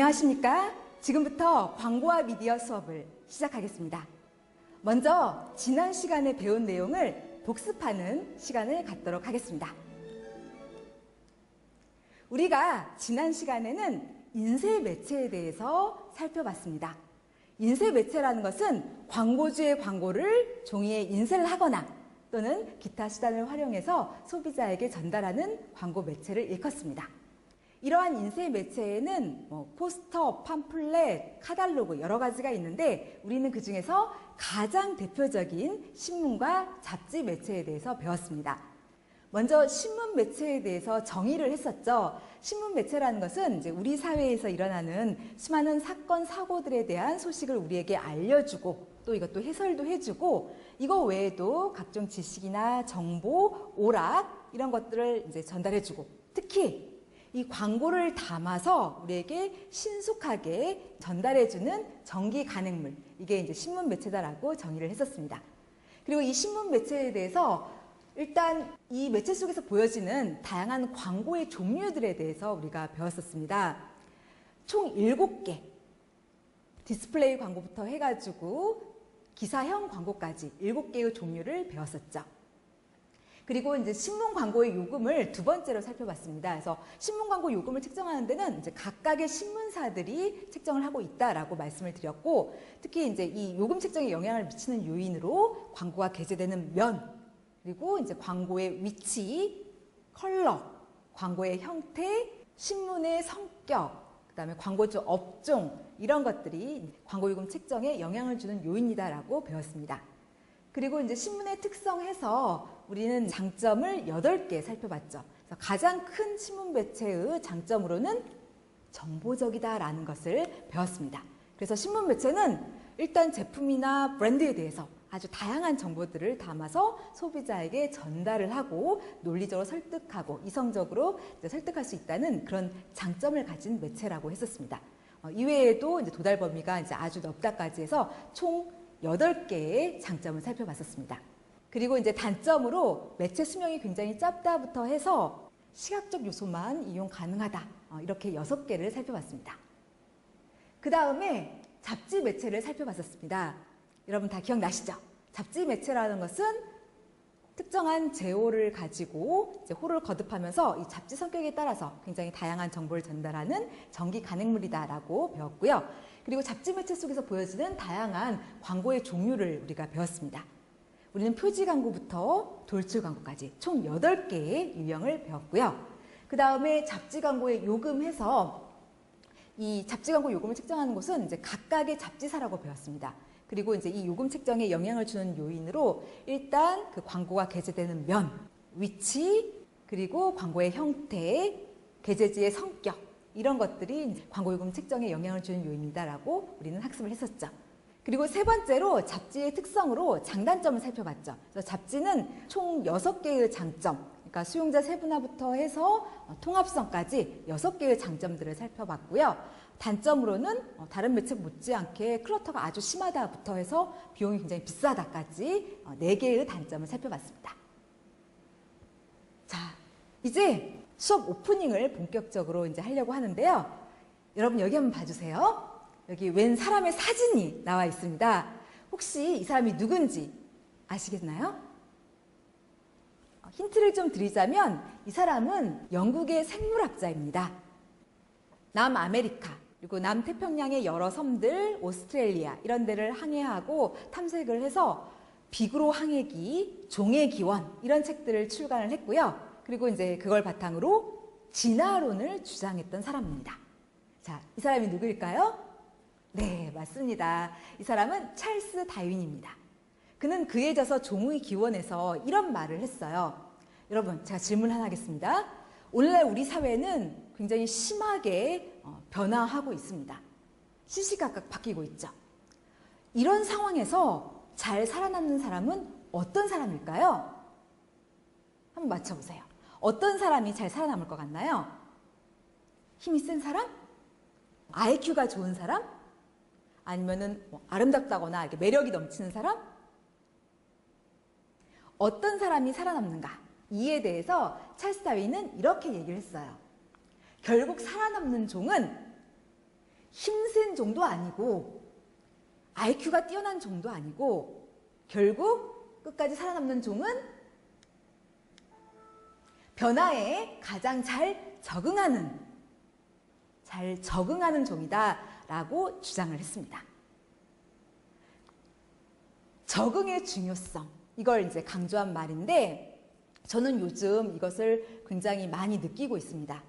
안녕하십니까? 지금부터 광고와 미디어 수업을 시작하겠습니다. 먼저 지난 시간에 배운 내용을 복습하는 시간을 갖도록 하겠습니다. 우리가 지난 시간에는 인쇄 매체에 대해서 살펴봤습니다. 인쇄 매체라는 것은 광고주의 광고를 종이에 인쇄를 하거나 또는 기타 수단을 활용해서 소비자에게 전달하는 광고 매체를 일컫습니다. 이러한 인쇄 매체에는 포스터, 팜플렛, 카탈로그 여러 가지가 있는데 우리는 그 중에서 가장 대표적인 신문과 잡지 매체에 대해서 배웠습니다. 먼저 신문 매체에 대해서 정의를 했었죠. 신문 매체라는 것은 이제 우리 사회에서 일어나는 수많은 사건, 사고들에 대한 소식을 우리에게 알려주고 또 이것도 해설도 해주고 이거 외에도 각종 지식이나 정보, 오락 이런 것들을 이제 전달해주고 특히 이 광고를 담아서 우리에게 신속하게 전달해주는 전기 간행물 이게 이제 신문 매체다라고 정의를 했었습니다. 그리고 이 신문 매체에 대해서 일단 이 매체 속에서 보여지는 다양한 광고의 종류들에 대해서 우리가 배웠었습니다. 총 7개 디스플레이 광고부터 해가지고 기사형 광고까지 7개의 종류를 배웠었죠. 그리고 이제 신문 광고의 요금을 두 번째로 살펴봤습니다. 그래서 신문 광고 요금을 책정하는 데는 이제 각각의 신문사들이 책정을 하고 있다라고 말씀을 드렸고, 특히 이제 이 요금 책정에 영향을 미치는 요인으로 광고가 게재되는 면, 그리고 이제 광고의 위치, 컬러, 광고의 형태, 신문의 성격, 그다음에 광고주 업종 이런 것들이 광고 요금 책정에 영향을 주는 요인이다라고 배웠습니다. 그리고 이제 신문의 특성에서 우리는 장점을 8개 살펴봤죠. 그래서 가장 큰 신문 매체의 장점으로는 정보적이다라는 것을 배웠습니다. 그래서 신문 매체는 일단 제품이나 브랜드에 대해서 아주 다양한 정보들을 담아서 소비자에게 전달을 하고 논리적으로 설득하고 이성적으로 설득할 수 있다는 그런 장점을 가진 매체라고 했었습니다. 이외에도 이제 도달 범위가 이제 아주 넓다까지 해서 총 8개의 장점을 살펴봤었습니다. 그리고 이제 단점으로 매체 수명이 굉장히 짧다부터 해서 시각적 요소만 이용 가능하다. 이렇게 6개를 살펴봤습니다. 그 다음에 잡지 매체를 살펴봤었습니다. 여러분 다 기억나시죠? 잡지 매체라는 것은 특정한 제호를 가지고 이제 호를 거듭하면서 이 잡지 성격에 따라서 굉장히 다양한 정보를 전달하는 전기 간행물이다라고 배웠고요. 그리고 잡지 매체 속에서 보여지는 다양한 광고의 종류를 우리가 배웠습니다. 우리는 표지 광고부터 돌출 광고까지 총 8개의 유형을 배웠고요. 그 다음에 잡지 광고의 요금해서 이 잡지 광고 요금을 책정하는 곳은 이제 각각의 잡지사라고 배웠습니다. 그리고 이제 이 요금 책정에 영향을 주는 요인으로 일단 그 광고가 게재되는 면, 위치, 그리고 광고의 형태, 게재지의 성격 이런 것들이 광고 요금 책정에 영향을 주는 요인이다라고 우리는 학습을 했었죠. 그리고 세 번째로 잡지의 특성으로 장단점을 살펴봤죠. 그래서 잡지는 총 6개의 장점, 그러니까 수용자 세분화부터 해서 통합성까지 6개의 장점들을 살펴봤고요. 단점으로는 다른 매체 못지않게 클러터가 아주 심하다부터 해서 비용이 굉장히 비싸다까지 4개의 단점을 살펴봤습니다. 자, 이제 수업 오프닝을 본격적으로 이제 하려고 하는데요. 여러분 여기 한번 봐주세요. 여기 웬 사람의 사진이 나와 있습니다. 혹시 이 사람이 누군지 아시겠나요? 힌트를 좀 드리자면 이 사람은 영국의 생물학자입니다. 남아메리카 그리고 남태평양의 여러 섬들, 오스트레일리아 이런 데를 항해하고 탐색을 해서 비구로 항해기, 종의 기원 이런 책들을 출간을 했고요. 그리고 이제 그걸 바탕으로 진화론을 주장했던 사람입니다. 자, 이 사람이 누구일까요? 네, 맞습니다. 이 사람은 찰스 다윈입니다. 그는 그에 져서 종의 기원에서 이런 말을 했어요. 여러분, 제가 질문 하나 하겠습니다. 오늘날 우리 사회는 굉장히 심하게 변화하고 있습니다. 시시각각 바뀌고 있죠. 이런 상황에서 잘 살아남는 사람은 어떤 사람일까요? 한번 맞춰보세요. 어떤 사람이 잘 살아남을 것 같나요? 힘이 센 사람? IQ가 좋은 사람? 아니면은 아름답다거나 이렇게 매력이 넘치는 사람? 어떤 사람이 살아남는가? 이에 대해서 찰스 다윈은 이렇게 얘기를 했어요. 결국 살아남는 종은 힘센 종도 아니고 IQ가 뛰어난 종도 아니고 결국 끝까지 살아남는 종은 변화에 가장 잘 적응하는 종이다라고 주장을 했습니다. 적응의 중요성, 이걸 이제 강조한 말인데 저는 요즘 이것을 굉장히 많이 느끼고 있습니다.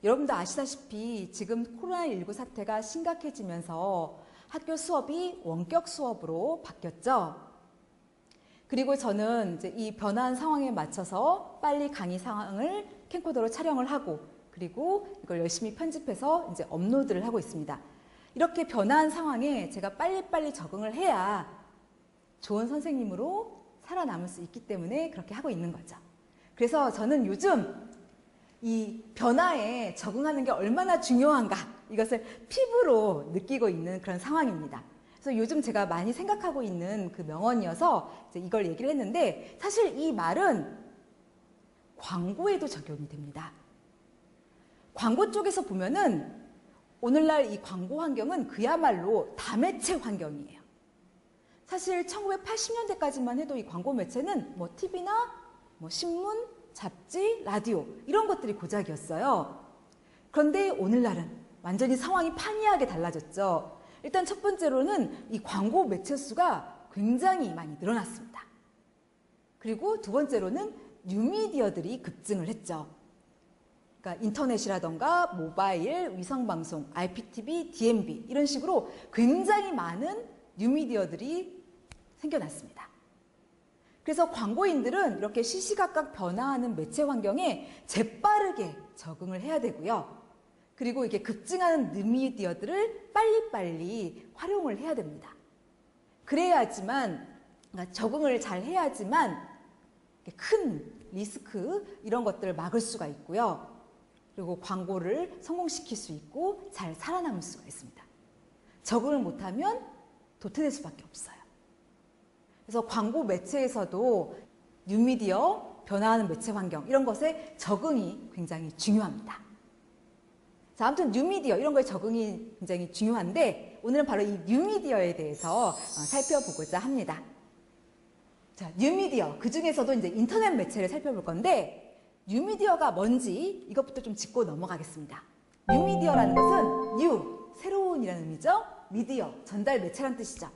여러분도 아시다시피 지금 코로나19 사태가 심각해지면서 학교 수업이 원격 수업으로 바뀌었죠. 그리고 저는 이제 이 변화한 상황에 맞춰서 빨리 강의 상황을 캠코더로 촬영을 하고 그리고 이걸 열심히 편집해서 이제 업로드를 하고 있습니다. 이렇게 변화한 상황에 제가 빨리빨리 적응을 해야 좋은 선생님으로 살아남을 수 있기 때문에 그렇게 하고 있는 거죠. 그래서 저는 요즘 이 변화에 적응하는 게 얼마나 중요한가 이것을 피부로 느끼고 있는 그런 상황입니다. 그래서 요즘 제가 많이 생각하고 있는 그 명언이어서 이제 이걸 얘기를 했는데 사실 이 말은 광고에도 적용이 됩니다. 광고 쪽에서 보면은 오늘날 이 광고 환경은 그야말로 다매체 환경이에요. 사실 1980년대까지만 해도 이 광고 매체는 뭐 TV나 뭐 신문, 잡지, 라디오 이런 것들이 고작이었어요. 그런데 오늘날은 완전히 상황이 판이하게 달라졌죠. 일단 첫 번째로는 이 광고 매체 수가 굉장히 많이 늘어났습니다. 그리고 두 번째로는 뉴미디어들이 급증을 했죠. 그러니까 인터넷이라던가 모바일, 위성방송, IPTV, DMB 이런 식으로 굉장히 많은 뉴미디어들이 생겨났습니다. 그래서 광고인들은 이렇게 시시각각 변화하는 매체 환경에 재빠르게 적응을 해야 되고요. 그리고 이게 급증하는 뉴미디어들을 빨리빨리 활용을 해야 됩니다. 그래야지만, 그러니까 적응을 잘 해야지만 큰 리스크 이런 것들을 막을 수가 있고요. 그리고 광고를 성공시킬 수 있고 잘 살아남을 수가 있습니다. 적응을 못하면 도태될 수밖에 없어요. 그래서 광고 매체에서도 뉴미디어, 변화하는 매체 환경 이런 것에 적응이 굉장히 중요합니다. 자, 아무튼 뉴미디어 이런 거에 적응이 굉장히 중요한데 오늘은 바로 이 뉴미디어에 대해서 살펴보고자 합니다. 자, 뉴미디어 그 중에서도 이제 인터넷 매체를 살펴볼 건데 뉴미디어가 뭔지 이것부터 좀 짚고 넘어가겠습니다. 뉴미디어라는 것은 뉴, 새로운이라는 의미죠. 미디어, 전달 매체라는 뜻이죠.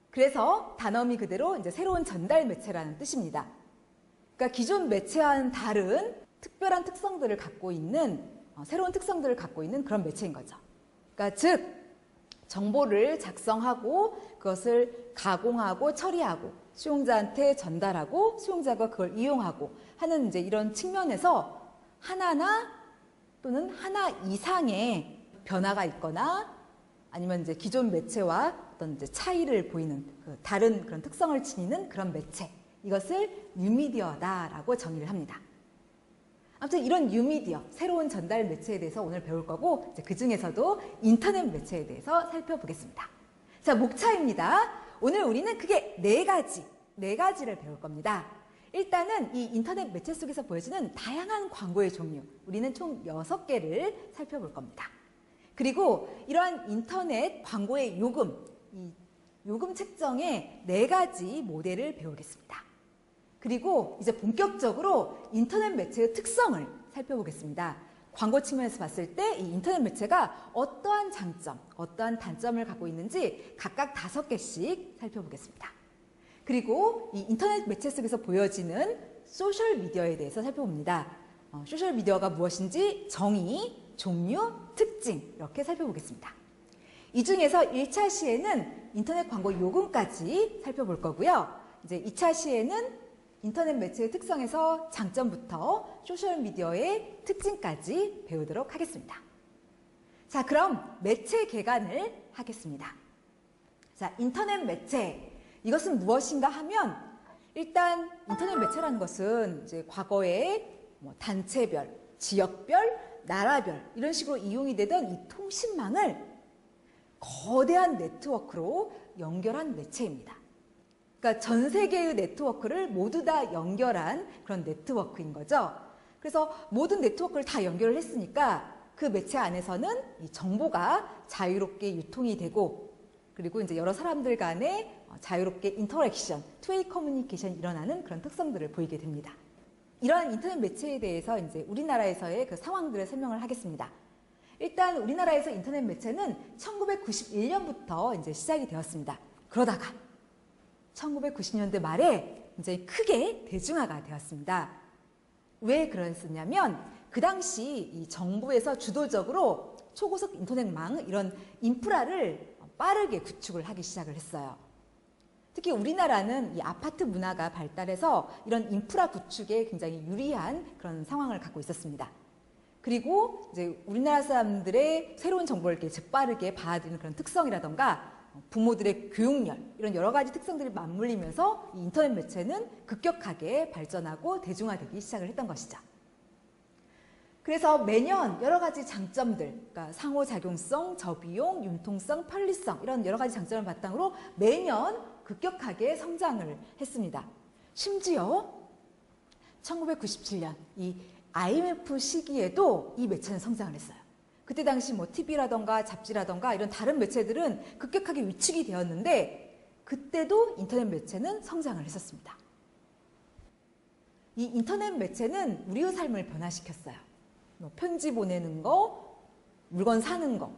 그래서 단어미 그대로 이제 새로운 전달 매체라는 뜻입니다. 그러니까 기존 매체와는 다른 특별한 특성들을 갖고 있는 새로운 특성들을 갖고 있는 그런 매체인 거죠. 그러니까 즉 정보를 작성하고 그것을 가공하고 처리하고 수용자한테 전달하고 수용자가 그걸 이용하고 하는 이제 이런 측면에서 하나나 또는 하나 이상의 변화가 있거나 아니면 이제 기존 매체와 어떤 이제 차이를 보이는 그 다른 그런 특성을 지니는 그런 매체, 이것을 뉴미디어다라고 정의를 합니다. 아무튼 이런 뉴미디어, 새로운 전달 매체에 대해서 오늘 배울 거고 그 중에서도 인터넷 매체에 대해서 살펴보겠습니다. 자, 목차입니다. 오늘 우리는 크게 네 가지를 배울 겁니다. 일단은 이 인터넷 매체 속에서 보여지는 다양한 광고의 종류, 우리는 총 6개를 살펴볼 겁니다. 그리고 이러한 인터넷 광고의 요금, 이 요금 책정의 4가지 모델을 배우겠습니다. 그리고 이제 본격적으로 인터넷 매체의 특성을 살펴보겠습니다. 광고 측면에서 봤을 때 이 인터넷 매체가 어떠한 장점, 어떠한 단점을 갖고 있는지 각각 5개씩 살펴보겠습니다. 그리고 이 인터넷 매체 속에서 보여지는 소셜미디어에 대해서 살펴봅니다. 소셜미디어가 무엇인지 정의, 종류, 특징 이렇게 살펴보겠습니다. 이 중에서 1차 시에는 인터넷 광고 요금까지 살펴볼 거고요. 이제 2차 시에는 인터넷 매체의 특성에서 장점부터 소셜미디어의 특징까지 배우도록 하겠습니다. 자, 그럼 매체 개관을 하겠습니다. 자, 인터넷 매체. 이것은 무엇인가 하면 일단 인터넷 매체라는 것은 이제 과거에 뭐 단체별, 지역별, 나라별 이런 식으로 이용이 되던 이 통신망을 거대한 네트워크로 연결한 매체입니다. 그러니까 전 세계의 네트워크를 모두 다 연결한 그런 네트워크인 거죠. 그래서 모든 네트워크를 다 연결을 했으니까 그 매체 안에서는 이 정보가 자유롭게 유통이 되고 그리고 이제 여러 사람들 간에 자유롭게 인터랙션, 투웨이 커뮤니케이션이 일어나는 그런 특성들을 보이게 됩니다. 이러한 인터넷 매체에 대해서 이제 우리나라에서의 그 상황들을 설명을 하겠습니다. 일단 우리나라에서 인터넷 매체는 1991년부터 이제 시작이 되었습니다. 그러다가 1990년대 말에 이제 크게 대중화가 되었습니다. 왜 그랬었냐면 그 당시 이 정부에서 주도적으로 초고속 인터넷망 이런 인프라를 빠르게 구축을 하기 시작을 했어요. 특히 우리나라는 이 아파트 문화가 발달해서 이런 인프라 구축에 굉장히 유리한 그런 상황을 갖고 있었습니다. 그리고 이제 우리나라 사람들의 새로운 정보를 이렇게 재빠르게 받아들이는 그런 특성이라던가 부모들의 교육열 이런 여러 가지 특성들이 맞물리면서 이 인터넷 매체는 급격하게 발전하고 대중화되기 시작을 했던 것이죠. 그래서 매년 여러 가지 장점들, 그러니까 상호작용성, 저비용, 융통성, 편리성 이런 여러 가지 장점을 바탕으로 매년 급격하게 성장을 했습니다. 심지어 1997년 이 IMF 시기에도 이 매체는 성장을 했어요. 그때 당시 뭐 TV라던가 잡지라던가 이런 다른 매체들은 급격하게 위축이 되었는데 그때도 인터넷 매체는 성장을 했었습니다. 이 인터넷 매체는 우리의 삶을 변화시켰어요. 뭐 편지 보내는 거, 물건 사는 거,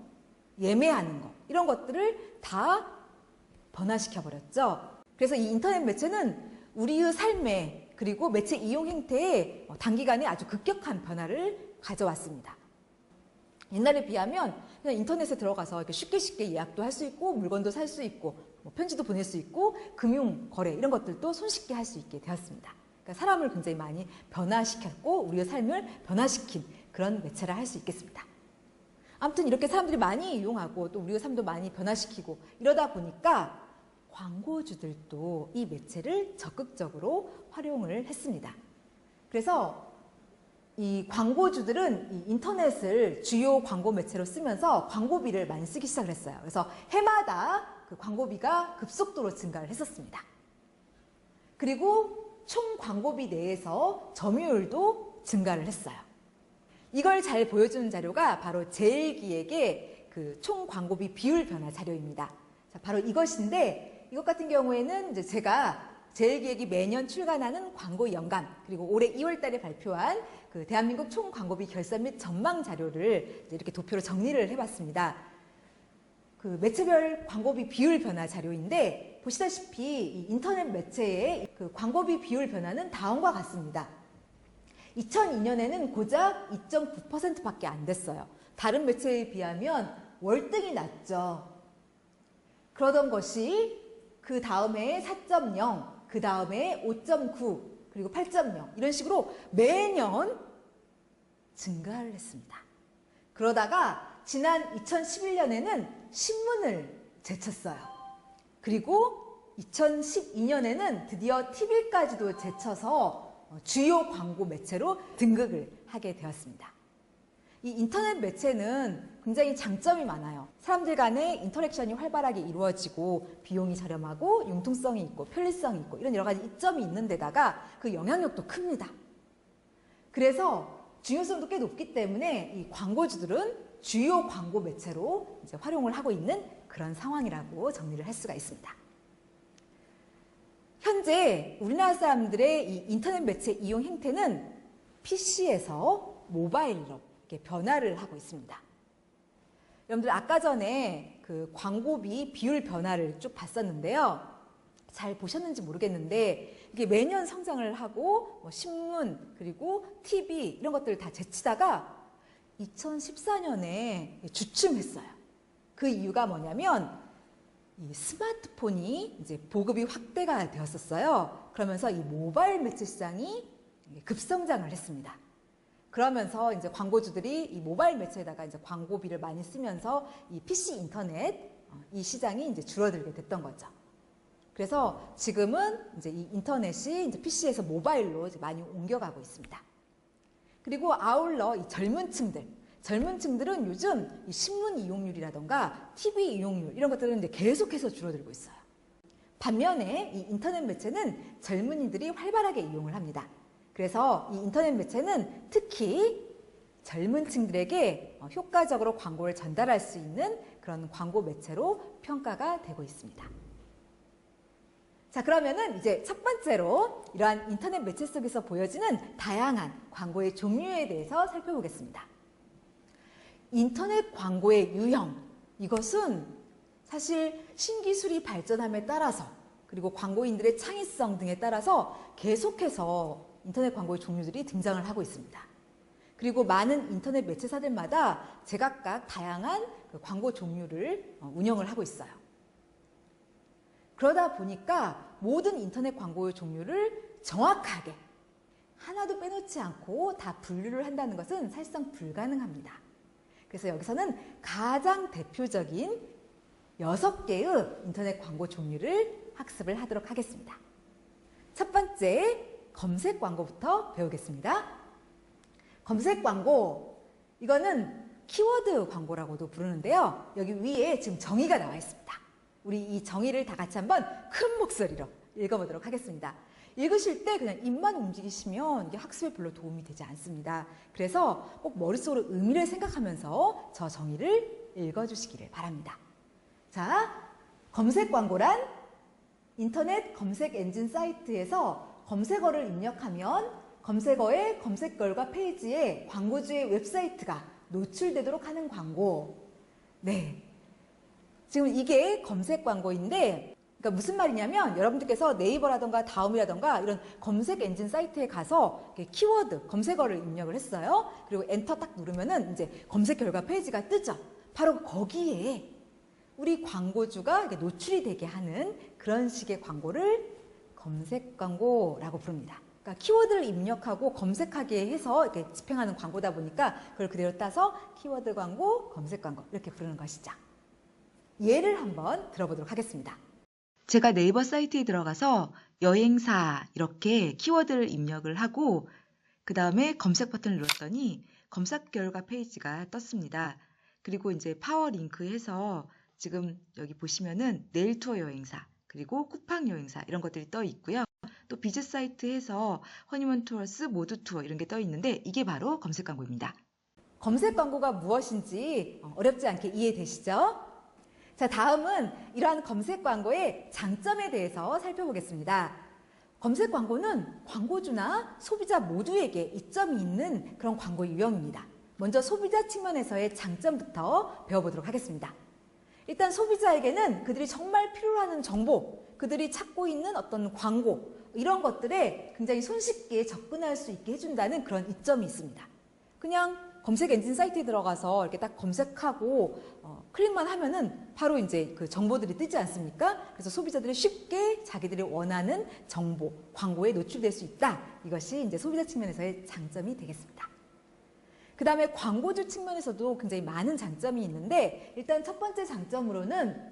예매하는 거 이런 것들을 다 변화시켜버렸죠. 그래서 이 인터넷 매체는 우리의 삶에 그리고 매체 이용 행태에 단기간에 아주 급격한 변화를 가져왔습니다. 옛날에 비하면 그냥 인터넷에 들어가서 이렇게 쉽게 예약도 할 수 있고 물건도 살 수 있고 뭐 편지도 보낼 수 있고 금융 거래 이런 것들도 손쉽게 할 수 있게 되었습니다. 그러니까 사람을 굉장히 많이 변화시켰고 우리의 삶을 변화시킨 그런 매체라 할 수 있겠습니다. 아무튼 이렇게 사람들이 많이 이용하고 또 우리의 삶도 많이 변화시키고 이러다 보니까 광고주들도 이 매체를 적극적으로 활용을 했습니다. 그래서 이 광고주들은 이 인터넷을 주요 광고 매체로 쓰면서 광고비를 많이 쓰기 시작을 했어요. 그래서 해마다 그 광고비가 급속도로 증가를 했었습니다. 그리고 총 광고비 내에서 점유율도 증가를 했어요. 이걸 잘 보여주는 자료가 바로 제일기획의 그 총 광고비 비율 변화 자료입니다. 자, 바로 이것인데 이것 같은 경우에는 이제 제가 제일기획이 매년 출간하는 광고 연감 그리고 올해 2월 달에 발표한 그 대한민국 총 광고비 결산 및 전망 자료를 이렇게 도표로 정리를 해봤습니다. 그 매체별 광고비 비율 변화 자료인데 보시다시피 이 인터넷 매체의 그 광고비 비율 변화는 다음과 같습니다. 2002년에는 고작 2.9%밖에 안 됐어요. 다른 매체에 비하면 월등히 낮죠. 그러던 것이 그 다음에 4.0, 그 다음에 5.9, 그리고 8.0 이런 식으로 매년 증가를 했습니다. 그러다가 지난 2011년에는 신문을 제쳤어요. 그리고 2012년에는 드디어 TV까지도 제쳐서 주요 광고 매체로 등극을 하게 되었습니다. 이 인터넷 매체는 굉장히 장점이 많아요. 사람들 간의 인터랙션이 활발하게 이루어지고 비용이 저렴하고 융통성이 있고 편리성이 있고 이런 여러 가지 이점이 있는 데다가 그 영향력도 큽니다. 그래서 중요성도 꽤 높기 때문에 이 광고주들은 주요 광고 매체로 이제 활용을 하고 있는 그런 상황이라고 정리를 할 수가 있습니다. 현재 우리나라 사람들의 이 인터넷 매체 이용 행태는 PC에서 모바일로 이렇게 변화를 하고 있습니다. 여러분들 아까 전에 그 광고비 비율 변화를 쭉 봤었는데요. 잘 보셨는지 모르겠는데 이게 매년 성장을 하고 뭐 신문 그리고 TV 이런 것들을 다 제치다가 2014년에 주춤했어요. 그 이유가 뭐냐면 이 스마트폰이 이제 보급이 확대가 되었었어요. 그러면서 이 모바일 매체 시장이 급성장을 했습니다. 그러면서 이제 광고주들이 이 모바일 매체에다가 이제 광고비를 많이 쓰면서 이 PC 인터넷 이 시장이 이제 줄어들게 됐던 거죠. 그래서 지금은 이제 이 인터넷이 이제 PC에서 모바일로 이제 많이 옮겨가고 있습니다. 그리고 아울러 이 젊은 층들은 요즘 이 신문 이용률이라던가 TV 이용률 이런 것들은 이제 계속해서 줄어들고 있어요. 반면에 이 인터넷 매체는 젊은이들이 활발하게 이용을 합니다. 그래서 이 인터넷 매체는 특히 젊은 층들에게 효과적으로 광고를 전달할 수 있는 그런 광고 매체로 평가가 되고 있습니다. 자, 그러면은 이제 첫 번째로 이러한 인터넷 매체 속에서 보여지는 다양한 광고의 종류에 대해서 살펴보겠습니다. 인터넷 광고의 유형, 이것은 사실 신기술이 발전함에 따라서 그리고 광고인들의 창의성 등에 따라서 계속해서 인터넷 광고의 종류들이 등장을 하고 있습니다. 그리고 많은 인터넷 매체사들마다 제각각 다양한 그 광고 종류를 운영을 하고 있어요. 그러다 보니까 모든 인터넷 광고의 종류를 정확하게 하나도 빼놓지 않고 다 분류를 한다는 것은 사실상 불가능합니다. 그래서 여기서는 가장 대표적인 6개의 인터넷 광고 종류를 학습을 하도록 하겠습니다. 첫 번째, 검색 광고부터 배우겠습니다. 검색 광고, 이거는 키워드 광고라고도 부르는데요. 여기 위에 지금 정의가 나와 있습니다. 우리 이 정의를 다 같이 한번 큰 목소리로 읽어보도록 하겠습니다. 읽으실 때 그냥 입만 움직이시면 이게 학습에 별로 도움이 되지 않습니다. 그래서 꼭 머릿속으로 의미를 생각하면서 저 정의를 읽어주시기를 바랍니다. 자, 검색 광고란 인터넷 검색 엔진 사이트에서 검색어를 입력하면 검색어의 검색 결과 페이지에 광고주의 웹사이트가 노출되도록 하는 광고. 네. 지금 이게 검색 광고인데, 그러니까 무슨 말이냐면 여러분들께서 네이버라던가 다음이라던가 이런 검색 엔진 사이트에 가서 키워드, 검색어를 입력을 했어요. 그리고 엔터 딱 누르면은 이제 검색 결과 페이지가 뜨죠. 바로 거기에 우리 광고주가 노출이 되게 하는 그런 식의 광고를 검색 광고라고 부릅니다. 그러니까 키워드를 입력하고 검색하게 해서 이렇게 집행하는 광고다 보니까 그걸 그대로 따서 키워드 광고, 검색 광고 이렇게 부르는 것이죠. 예를 한번 들어보도록 하겠습니다. 제가 네이버 사이트에 들어가서 여행사 이렇게 키워드를 입력을 하고 그 다음에 검색 버튼을 눌렀더니 검색 결과 페이지가 떴습니다. 그리고 이제 파워 링크해서 지금 여기 보시면은 네일 투어 여행사 그리고 쿠팡 여행사 이런 것들이 떠 있고요. 또 비즈 사이트에서 허니문 투어스, 모두 투어 이런 게 떠 있는데 이게 바로 검색 광고입니다. 검색 광고가 무엇인지 어렵지 않게 이해되시죠? 자, 다음은 이러한 검색 광고의 장점에 대해서 살펴보겠습니다. 검색 광고는 광고주나 소비자 모두에게 이점이 있는 그런 광고 유형입니다. 먼저 소비자 측면에서의 장점부터 배워보도록 하겠습니다. 일단 소비자에게는 그들이 정말 필요로 하는 정보, 그들이 찾고 있는 어떤 광고, 이런 것들에 굉장히 손쉽게 접근할 수 있게 해준다는 그런 이점이 있습니다. 그냥 검색 엔진 사이트에 들어가서 이렇게 딱 검색하고 클릭만 하면은 바로 이제 그 정보들이 뜨지 않습니까? 그래서 소비자들이 쉽게 자기들이 원하는 정보, 광고에 노출될 수 있다. 이것이 이제 소비자 측면에서의 장점이 되겠습니다. 그 다음에 광고주 측면에서도 굉장히 많은 장점이 있는데 일단 첫 번째 장점으로는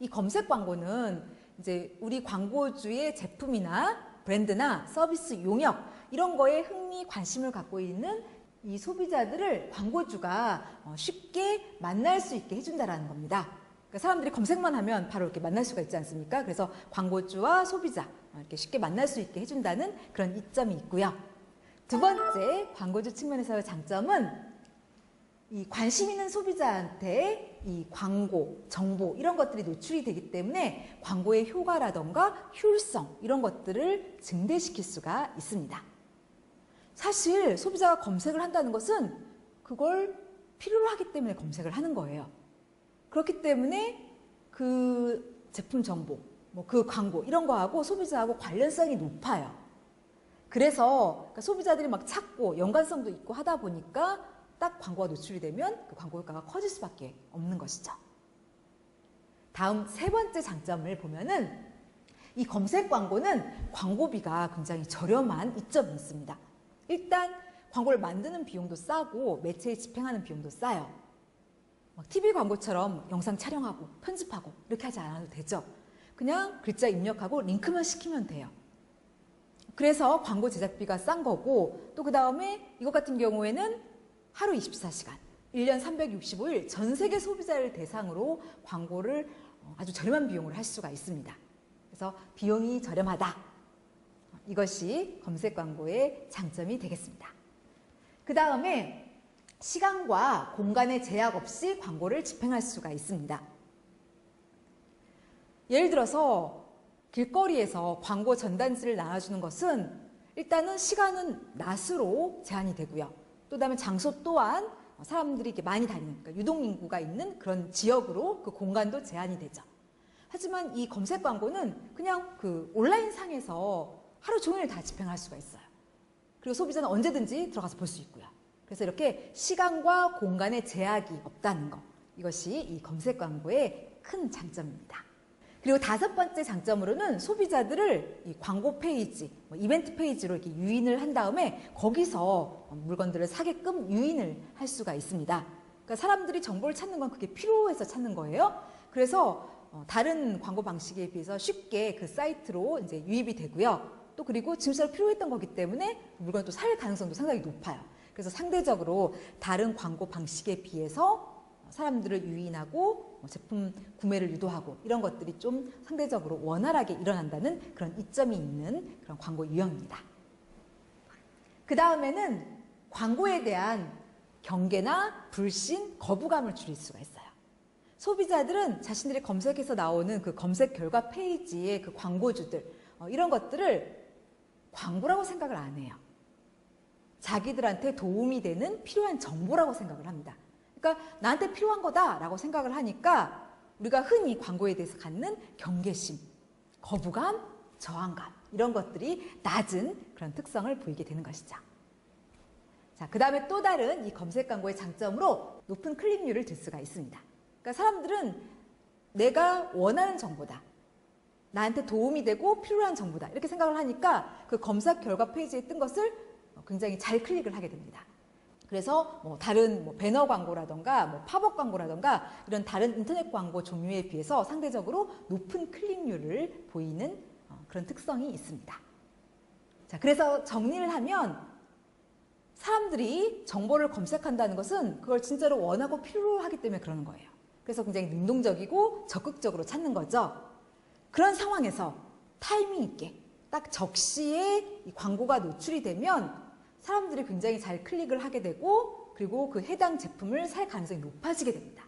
이 검색 광고는 이제 우리 광고주의 제품이나 브랜드나 서비스 용역 이런 거에 흥미, 관심을 갖고 있는 이 소비자들을 광고주가 쉽게 만날 수 있게 해준다는 겁니다. 그러니까 사람들이 검색만 하면 바로 이렇게 만날 수가 있지 않습니까? 그래서 광고주와 소비자 이렇게 쉽게 만날 수 있게 해준다는 그런 이점이 있고요. 두 번째 광고주 측면에서의 장점은 이 관심 있는 소비자한테 이 광고, 정보 이런 것들이 노출이 되기 때문에 광고의 효과라던가 효율성 이런 것들을 증대시킬 수가 있습니다. 사실 소비자가 검색을 한다는 것은 그걸 필요로 하기 때문에 검색을 하는 거예요. 그렇기 때문에 그 제품 정보, 그 광고 이런 거하고 소비자하고 관련성이 높아요. 그래서 그러니까 소비자들이 막 찾고 연관성도 있고 하다 보니까 딱 광고가 노출이 되면 그 광고 효과가 커질 수밖에 없는 것이죠. 다음 세 번째 장점을 보면은 이 검색 광고는 광고비가 굉장히 저렴한 이점이 있습니다. 일단 광고를 만드는 비용도 싸고 매체에 집행하는 비용도 싸요. TV 광고처럼 영상 촬영하고 편집하고 이렇게 하지 않아도 되죠. 그냥 글자 입력하고 링크만 시키면 돼요. 그래서 광고 제작비가 싼 거고 또 그 다음에 이것 같은 경우에는 하루 24시간, 1년 365일 전 세계 소비자를 대상으로 광고를 아주 저렴한 비용으로 할 수가 있습니다. 그래서 비용이 저렴하다. 이것이 검색 광고의 장점이 되겠습니다. 그 다음에 시간과 공간의 제약 없이 광고를 집행할 수가 있습니다. 예를 들어서 길거리에서 광고 전단지를 나눠주는 것은 일단은 시간은 낮으로 제한이 되고요. 또 다음에 장소 또한 사람들이 이렇게 많이 다니는, 그러니까 유동인구가 있는 그런 지역으로 그 공간도 제한이 되죠. 하지만 이 검색 광고는 그냥 그 온라인 상에서 하루 종일 다 집행할 수가 있어요. 그리고 소비자는 언제든지 들어가서 볼 수 있고요. 그래서 이렇게 시간과 공간의 제약이 없다는 것, 이것이 이 검색 광고의 큰 장점입니다. 그리고 5번째 장점으로는 소비자들을 이 광고 페이지, 이벤트 페이지로 이렇게 유인을 한 다음에 거기서 물건들을 사게끔 유인을 할 수가 있습니다. 그러니까 사람들이 정보를 찾는 건 그게 필요해서 찾는 거예요. 그래서 다른 광고 방식에 비해서 쉽게 그 사이트로 이제 유입이 되고요. 또 그리고 진짜로 필요했던 거기 때문에 물건을 또 살 가능성도 상당히 높아요. 그래서 상대적으로 다른 광고 방식에 비해서 사람들을 유인하고 제품 구매를 유도하고 이런 것들이 좀 상대적으로 원활하게 일어난다는 그런 이점이 있는 그런 광고 유형입니다. 그 다음에는 광고에 대한 경계나 불신, 거부감을 줄일 수가 있어요. 소비자들은 자신들이 검색해서 나오는 그 검색 결과 페이지의 그 광고주들, 이런 것들을 광고라고 생각을 안 해요. 자기들한테 도움이 되는 필요한 정보라고 생각을 합니다. 그러니까 나한테 필요한 거다라고 생각을 하니까 우리가 흔히 광고에 대해서 갖는 경계심, 거부감, 저항감 이런 것들이 낮은 그런 특성을 보이게 되는 것이죠. 자, 그 다음에 또 다른 이 검색 광고의 장점으로 높은 클릭률을 들 수가 있습니다. 그러니까 사람들은 내가 원하는 정보다, 나한테 도움이 되고 필요한 정보다 이렇게 생각을 하니까 그 검색 결과 페이지에 뜬 것을 굉장히 잘 클릭을 하게 됩니다. 그래서 다른 배너 광고라던가 팝업 광고라던가 이런 다른 인터넷 광고 종류에 비해서 상대적으로 높은 클릭률을 보이는 그런 특성이 있습니다. 자, 그래서 정리를 하면 사람들이 정보를 검색한다는 것은 그걸 진짜로 원하고 필요하기 때문에 그러는 거예요. 그래서 굉장히 능동적이고 적극적으로 찾는 거죠. 그런 상황에서 타이밍 있게 딱 적시에 이 광고가 노출이 되면 사람들이 굉장히 잘 클릭을 하게 되고 그리고 그 해당 제품을 살 가능성이 높아지게 됩니다.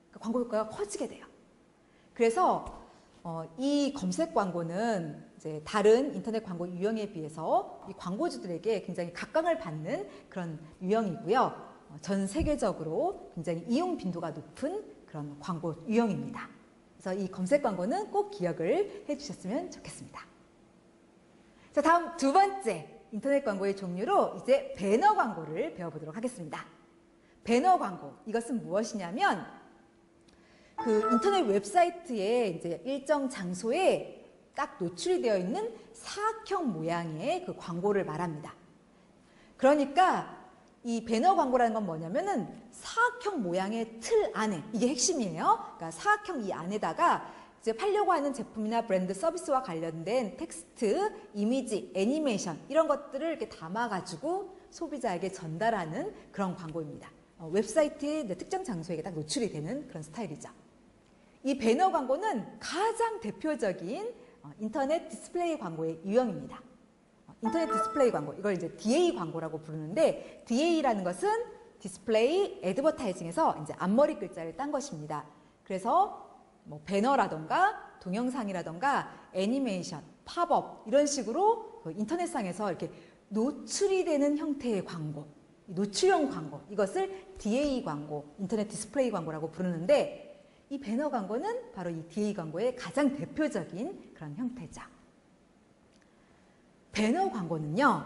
그러니까 광고 효과가 커지게 돼요. 그래서 이 검색 광고는 이제 다른 인터넷 광고 유형에 비해서 이 광고주들에게 굉장히 각광을 받는 그런 유형이고요. 전 세계적으로 굉장히 이용 빈도가 높은 그런 광고 유형입니다. 그래서 이 검색 광고는 꼭 기억을 해주셨으면 좋겠습니다. 자, 다음 2번째 인터넷 광고의 종류로 이제 배너 광고를 배워보도록 하겠습니다. 배너 광고, 이것은 무엇이냐면 그 인터넷 웹사이트에 이제 일정 장소에 딱 노출이 되어 있는 사각형 모양의 그 광고를 말합니다. 그러니까 이 배너 광고라는 건 뭐냐면은 사각형 모양의 틀 안에, 이게 핵심이에요. 그러니까 사각형 이 안에다가 이제 팔려고 하는 제품이나 브랜드 서비스와 관련된 텍스트, 이미지, 애니메이션 이런 것들을 이렇게 담아가지고 소비자에게 전달하는 그런 광고입니다. 웹사이트의 특정 장소에 딱 노출이 되는 그런 스타일이죠. 이 배너 광고는 가장 대표적인 인터넷 디스플레이 광고의 유형입니다. 인터넷 디스플레이 광고, 이걸 이제 DA 광고라고 부르는데 DA라는 것은 디스플레이 애드버타이징에서 이제 앞머리 글자를 딴 것입니다. 그래서 배너라던가 동영상이라던가 애니메이션, 팝업 이런 식으로 그 인터넷상에서 이렇게 노출이 되는 형태의 광고, 노출형 광고, 이것을 DA 광고, 인터넷 디스플레이 광고라고 부르는데 이 배너 광고는 바로 이 DA 광고의 가장 대표적인 그런 형태죠. 배너 광고는요,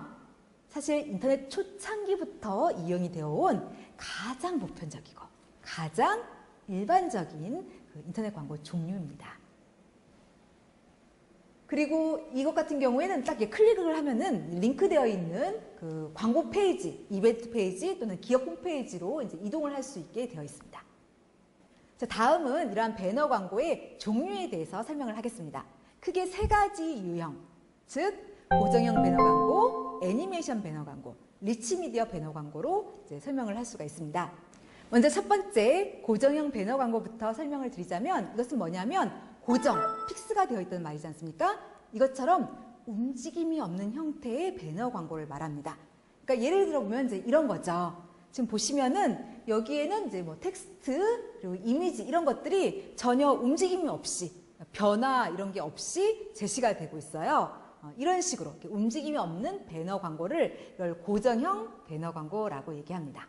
사실 인터넷 초창기부터 이용이 되어 온 가장 보편적이고 가장 일반적인 그 인터넷 광고 종류입니다. 그리고 이것 같은 경우에는 딱 클릭을 하면은 링크되어 있는 그 광고 페이지, 이벤트 페이지 또는 기업 홈페이지로 이제 이동을 할 수 있게 되어 있습니다. 자, 다음은 이러한 배너 광고의 종류에 대해서 설명을 하겠습니다. 크게 3가지 유형, 즉 고정형 배너 광고, 애니메이션 배너 광고, 리치 미디어 배너 광고로 이제 설명을 할 수가 있습니다. 먼저 첫 번째 고정형 배너 광고부터 설명을 드리자면 이것은 뭐냐면 고정, 픽스가 되어 있다는 말이지 않습니까? 이것처럼 움직임이 없는 형태의 배너 광고를 말합니다. 그러니까 예를 들어 보면 이제 이런 거죠. 지금 보시면은 여기에는 이제 뭐 텍스트 그리고 이미지 이런 것들이 전혀 움직임이 없이 변화 이런 게 없이 제시가 되고 있어요. 이런 식으로 이렇게 움직임이 없는 배너 광고를 이걸 고정형 배너 광고라고 얘기합니다.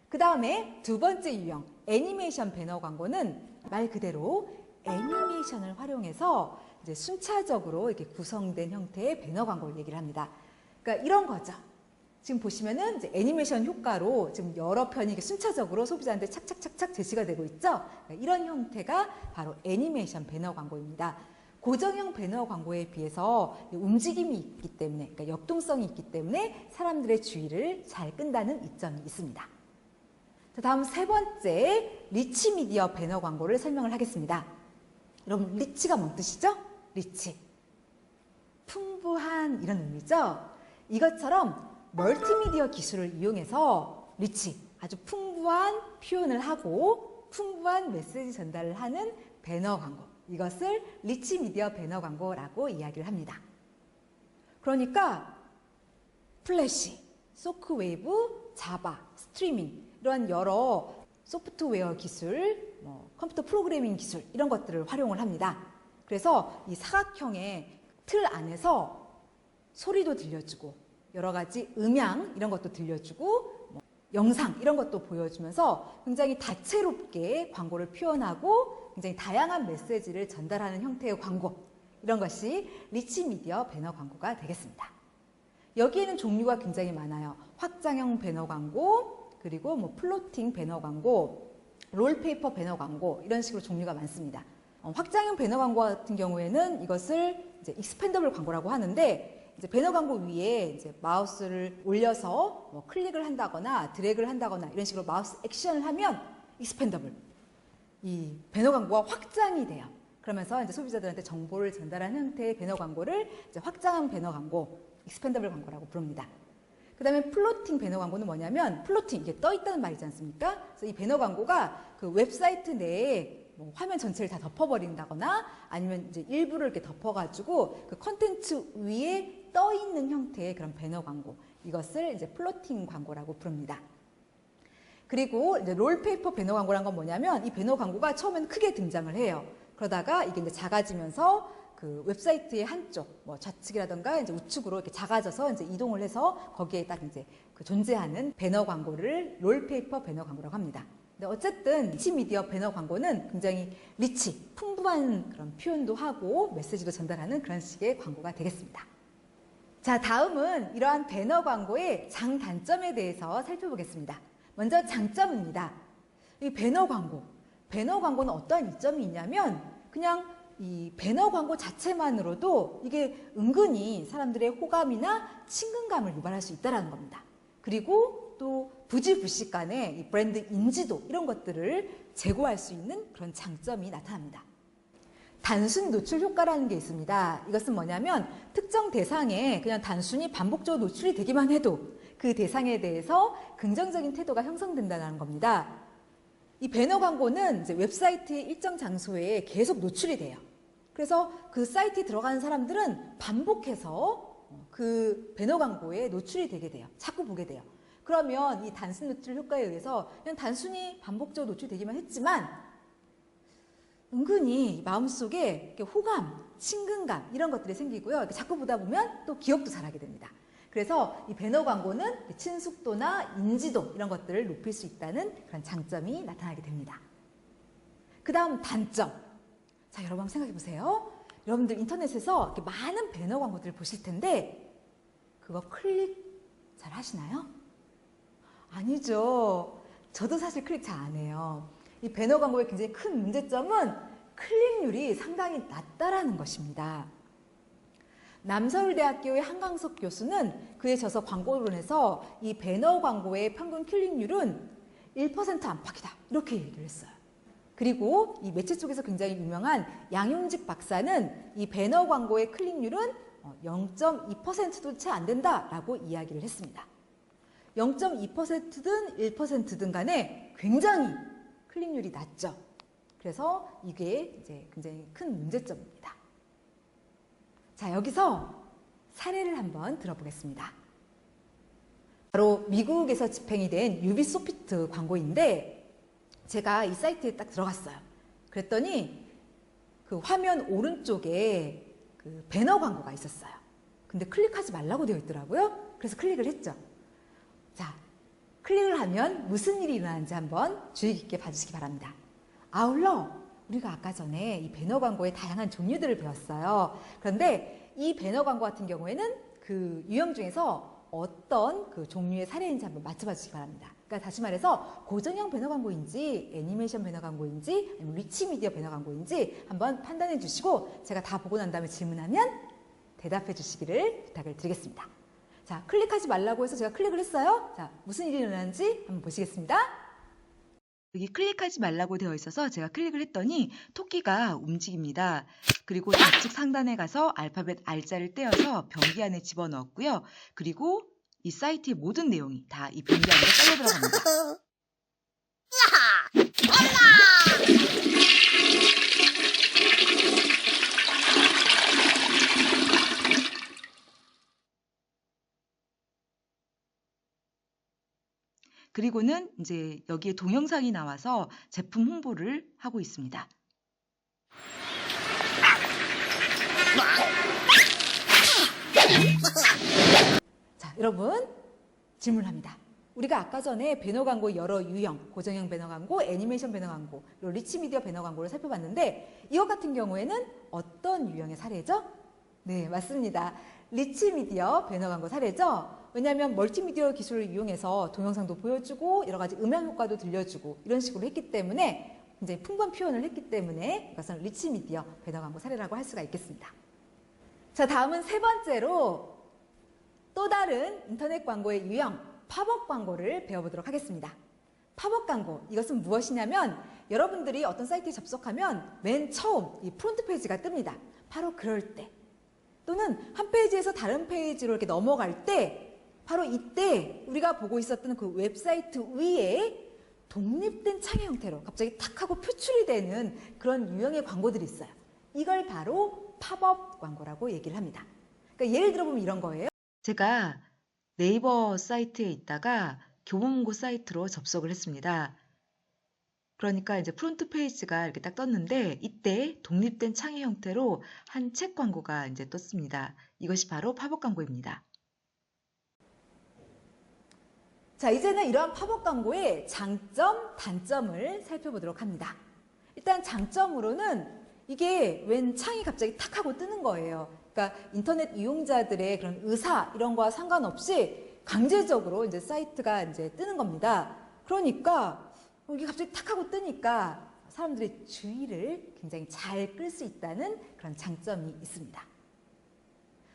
그 다음에 두 번째 유형 애니메이션 배너 광고는 말 그대로 애니메이션을 활용해서 이제 순차적으로 이렇게 구성된 형태의 배너 광고를 얘기를 합니다. 그러니까 이런 거죠. 지금 보시면은 이제 애니메이션 효과로 지금 여러 편이 이렇게 순차적으로 소비자한테 착착착착 제시가 되고 있죠. 그러니까 이런 형태가 바로 애니메이션 배너 광고입니다. 고정형 배너 광고에 비해서 움직임이 있기 때문에, 그러니까 역동성이 있기 때문에 사람들의 주의를 잘 끈다는 이점이 있습니다. 자, 다음 세 번째 리치 미디어 배너 광고를 설명을 하겠습니다. 여러분 리치가 뭔 뜻이죠? 리치. 풍부한 이런 의미죠. 이것처럼 멀티미디어 기술을 이용해서 리치, 아주 풍부한 표현을 하고 풍부한 메시지 전달을 하는 배너 광고. 이것을 리치 미디어 배너 광고라고 이야기를 합니다. 그러니까 플래시, 소크웨이브, 자바, 스트리밍 이런 여러 소프트웨어 기술, 컴퓨터 프로그래밍 기술 이런 것들을 활용을 합니다. 그래서 이 사각형의 틀 안에서 소리도 들려주고 여러 가지 음향 이런 것도 들려주고 영상 이런 것도 보여주면서 굉장히 다채롭게 광고를 표현하고 굉장히 다양한 메시지를 전달하는 형태의 광고 이런 것이 리치 미디어 배너 광고가 되겠습니다. 여기에는 종류가 굉장히 많아요. 확장형 배너 광고 그리고 뭐 플로팅 배너 광고 롤페이퍼 배너 광고 이런 식으로 종류가 많습니다. 확장형 배너 광고 같은 경우에는 이것을 이제 익스펜더블 광고라고 하는데 이제 배너 광고 위에 이제 마우스를 올려서 뭐 클릭을 한다거나 드래그를 한다거나 이런 식으로 마우스 액션을 하면 익스펜더블 이 배너 광고가 확장이 돼요. 그러면서 이제 소비자들한테 정보를 전달하는 형태의 배너 광고를 이제 확장형 배너 광고, 익스펜더블 광고라고 부릅니다. 그 다음에 플로팅 배너 광고는 뭐냐면 플로팅 이게 떠 있다는 말이지 않습니까? 그래서 이 배너 광고가 그 웹사이트 내에 뭐 화면 전체를 다 덮어버린다거나 아니면 이제 일부를 이렇게 덮어가지고 그 컨텐츠 위에 떠 있는 형태의 그런 배너 광고 이것을 이제 플로팅 광고라고 부릅니다. 그리고 이제 롤페이퍼 배너 광고란 건 뭐냐면 이 배너 광고가 처음에는 크게 등장을 해요. 그러다가 이게 이제 작아지면서 그 웹사이트의 한쪽, 뭐 좌측이라던가 이제 우측으로 이렇게 작아져서 이제 이동을 해서 거기에 딱 이제 그 존재하는 배너 광고를 롤페이퍼 배너 광고라고 합니다. 근데 어쨌든 리치 미디어 배너 광고는 굉장히 리치, 풍부한 그런 표현도 하고 메시지도 전달하는 그런 식의 광고가 되겠습니다. 자, 다음은 이러한 배너 광고의 장단점에 대해서 살펴보겠습니다. 먼저 장점입니다. 이 배너 광고는 어떠한 이점이 있냐면 그냥 이 배너 광고 자체만으로도 이게 은근히 사람들의 호감이나 친근감을 유발할 수 있다는 겁니다. 그리고 또 부지불식간에 이 브랜드 인지도 이런 것들을 제고할 수 있는 그런 장점이 나타납니다. 단순 노출 효과라는 게 있습니다. 이것은 뭐냐면 특정 대상에 그냥 단순히 반복적으로 노출이 되기만 해도 그 대상에 대해서 긍정적인 태도가 형성된다는 겁니다. 이 배너 광고는 이제 웹사이트의 일정 장소에 계속 노출이 돼요. 그래서 그 사이트에 들어가는 사람들은 반복해서 그 배너 광고에 노출이 되게 돼요. 자꾸 보게 돼요. 그러면 이 단순 노출 효과에 의해서 그냥 단순히 반복적으로 노출되기만 했지만 은근히 마음속에 호감, 친근감 이런 것들이 생기고요. 이렇게 자꾸 보다 보면 또 기억도 잘하게 됩니다. 그래서 이 배너 광고는 친숙도나 인지도 이런 것들을 높일 수 있다는 그런 장점이 나타나게 됩니다. 그 다음 단점. 자, 여러분 한번 생각해 보세요. 여러분들 인터넷에서 이렇게 많은 배너 광고들을 보실 텐데 그거 클릭 잘 하시나요? 아니죠. 저도 사실 클릭 잘 안 해요. 이 배너 광고의 굉장히 큰 문제점은 클릭률이 상당히 낮다라는 것입니다. 남서울대학교의 한강석 교수는 그에 져서 광고론에서 이 배너 광고의 평균 클릭률은 1% 안팎이다 이렇게 얘기를 했어요. 그리고 이 매체 쪽에서 굉장히 유명한 양용직 박사는 이 배너 광고의 클릭률은 0.2%도 채 안 된다라고 이야기를 했습니다. 0.2%든 1%든 간에 굉장히 클릭률이 낮죠. 그래서 이게 이제 굉장히 큰 문제점입니다. 자, 여기서 사례를 한번 들어보겠습니다. 바로 미국에서 집행이 된 유비소프트 광고인데 제가 이 사이트에 딱 들어갔어요. 그랬더니 그 화면 오른쪽에 그 배너 광고가 있었어요. 근데 클릭하지 말라고 되어 있더라고요. 그래서 클릭을 했죠. 자, 클릭을 하면 무슨 일이 일어나는지 한번 주의 깊게 봐주시기 바랍니다. 아울러 우리가 아까 전에 이 배너 광고의 다양한 종류들을 배웠어요. 그런데 이 배너 광고 같은 경우에는 그 유형 중에서 어떤 그 종류의 사례인지 한번 맞춰봐 주시기 바랍니다. 그러니까 다시 말해서 고정형 배너 광고인지 애니메이션 배너 광고인지 아니면 리치 미디어 배너 광고인지 한번 판단해 주시고 제가 다 보고 난 다음에 질문하면 대답해 주시기를 부탁을 드리겠습니다. 자, 클릭하지 말라고 해서 제가 클릭을 했어요. 자, 무슨 일이 일어나는지 한번 보시겠습니다. 여기 클릭하지 말라고 되어 있어서 제가 클릭을 했더니 토끼가 움직입니다. 그리고 좌측 상단에 가서 알파벳 R자를 떼어서 변기 안에 집어넣었고요. 그리고 이 사이트의 모든 내용이 다 이 변기 안으로 빨려 들어갑니다. 그리고는 이제 여기에 동영상이 나와서 제품 홍보를 하고 있습니다. 자, 여러분 질문합니다. 우리가 아까 전에 배너 광고 여러 유형, 고정형 배너 광고, 애니메이션 배너 광고, 그리고 리치 미디어 배너 광고를 살펴봤는데 이것 같은 경우에는 어떤 유형의 사례죠? 네, 맞습니다. 리치 미디어 배너 광고 사례죠? 왜냐하면 멀티미디어 기술을 이용해서 동영상도 보여주고 여러 가지 음향 효과도 들려주고 이런 식으로 했기 때문에 굉장히 풍부한 표현을 했기 때문에 이것은 리치 미디어 배너 광고 사례라고 할 수가 있겠습니다. 자, 다음은 세 번째로 또 다른 인터넷 광고의 유형 팝업 광고를 배워보도록 하겠습니다. 팝업 광고, 이것은 무엇이냐면 여러분들이 어떤 사이트에 접속하면 맨 처음 이 프론트 페이지가 뜹니다. 바로 그럴 때 또는 한 페이지에서 다른 페이지로 이렇게 넘어갈 때 바로 이때 우리가 보고 있었던 그 웹사이트 위에 독립된 창의 형태로 갑자기 탁 하고 표출이 되는 그런 유형의 광고들이 있어요. 이걸 바로 팝업 광고라고 얘기를 합니다. 그러니까 예를 들어보면 이런 거예요. 제가 네이버 사이트에 있다가 교보문고 사이트로 접속을 했습니다. 그러니까 이제 프론트 페이지가 이렇게 딱 떴는데 이때 독립된 창의 형태로 한 책 광고가 이제 떴습니다. 이것이 바로 팝업 광고입니다. 자, 이제는 이러한 팝업 광고의 장점, 단점을 살펴보도록 합니다. 일단 장점으로는 이게 웬 창이 갑자기 탁 하고 뜨는 거예요. 그러니까 인터넷 이용자들의 그런 의사 이런 거와 상관없이 강제적으로 이제 사이트가 이제 뜨는 겁니다. 그러니까 이게 갑자기 탁 하고 뜨니까 사람들의 주의를 굉장히 잘 끌 수 있다는 그런 장점이 있습니다.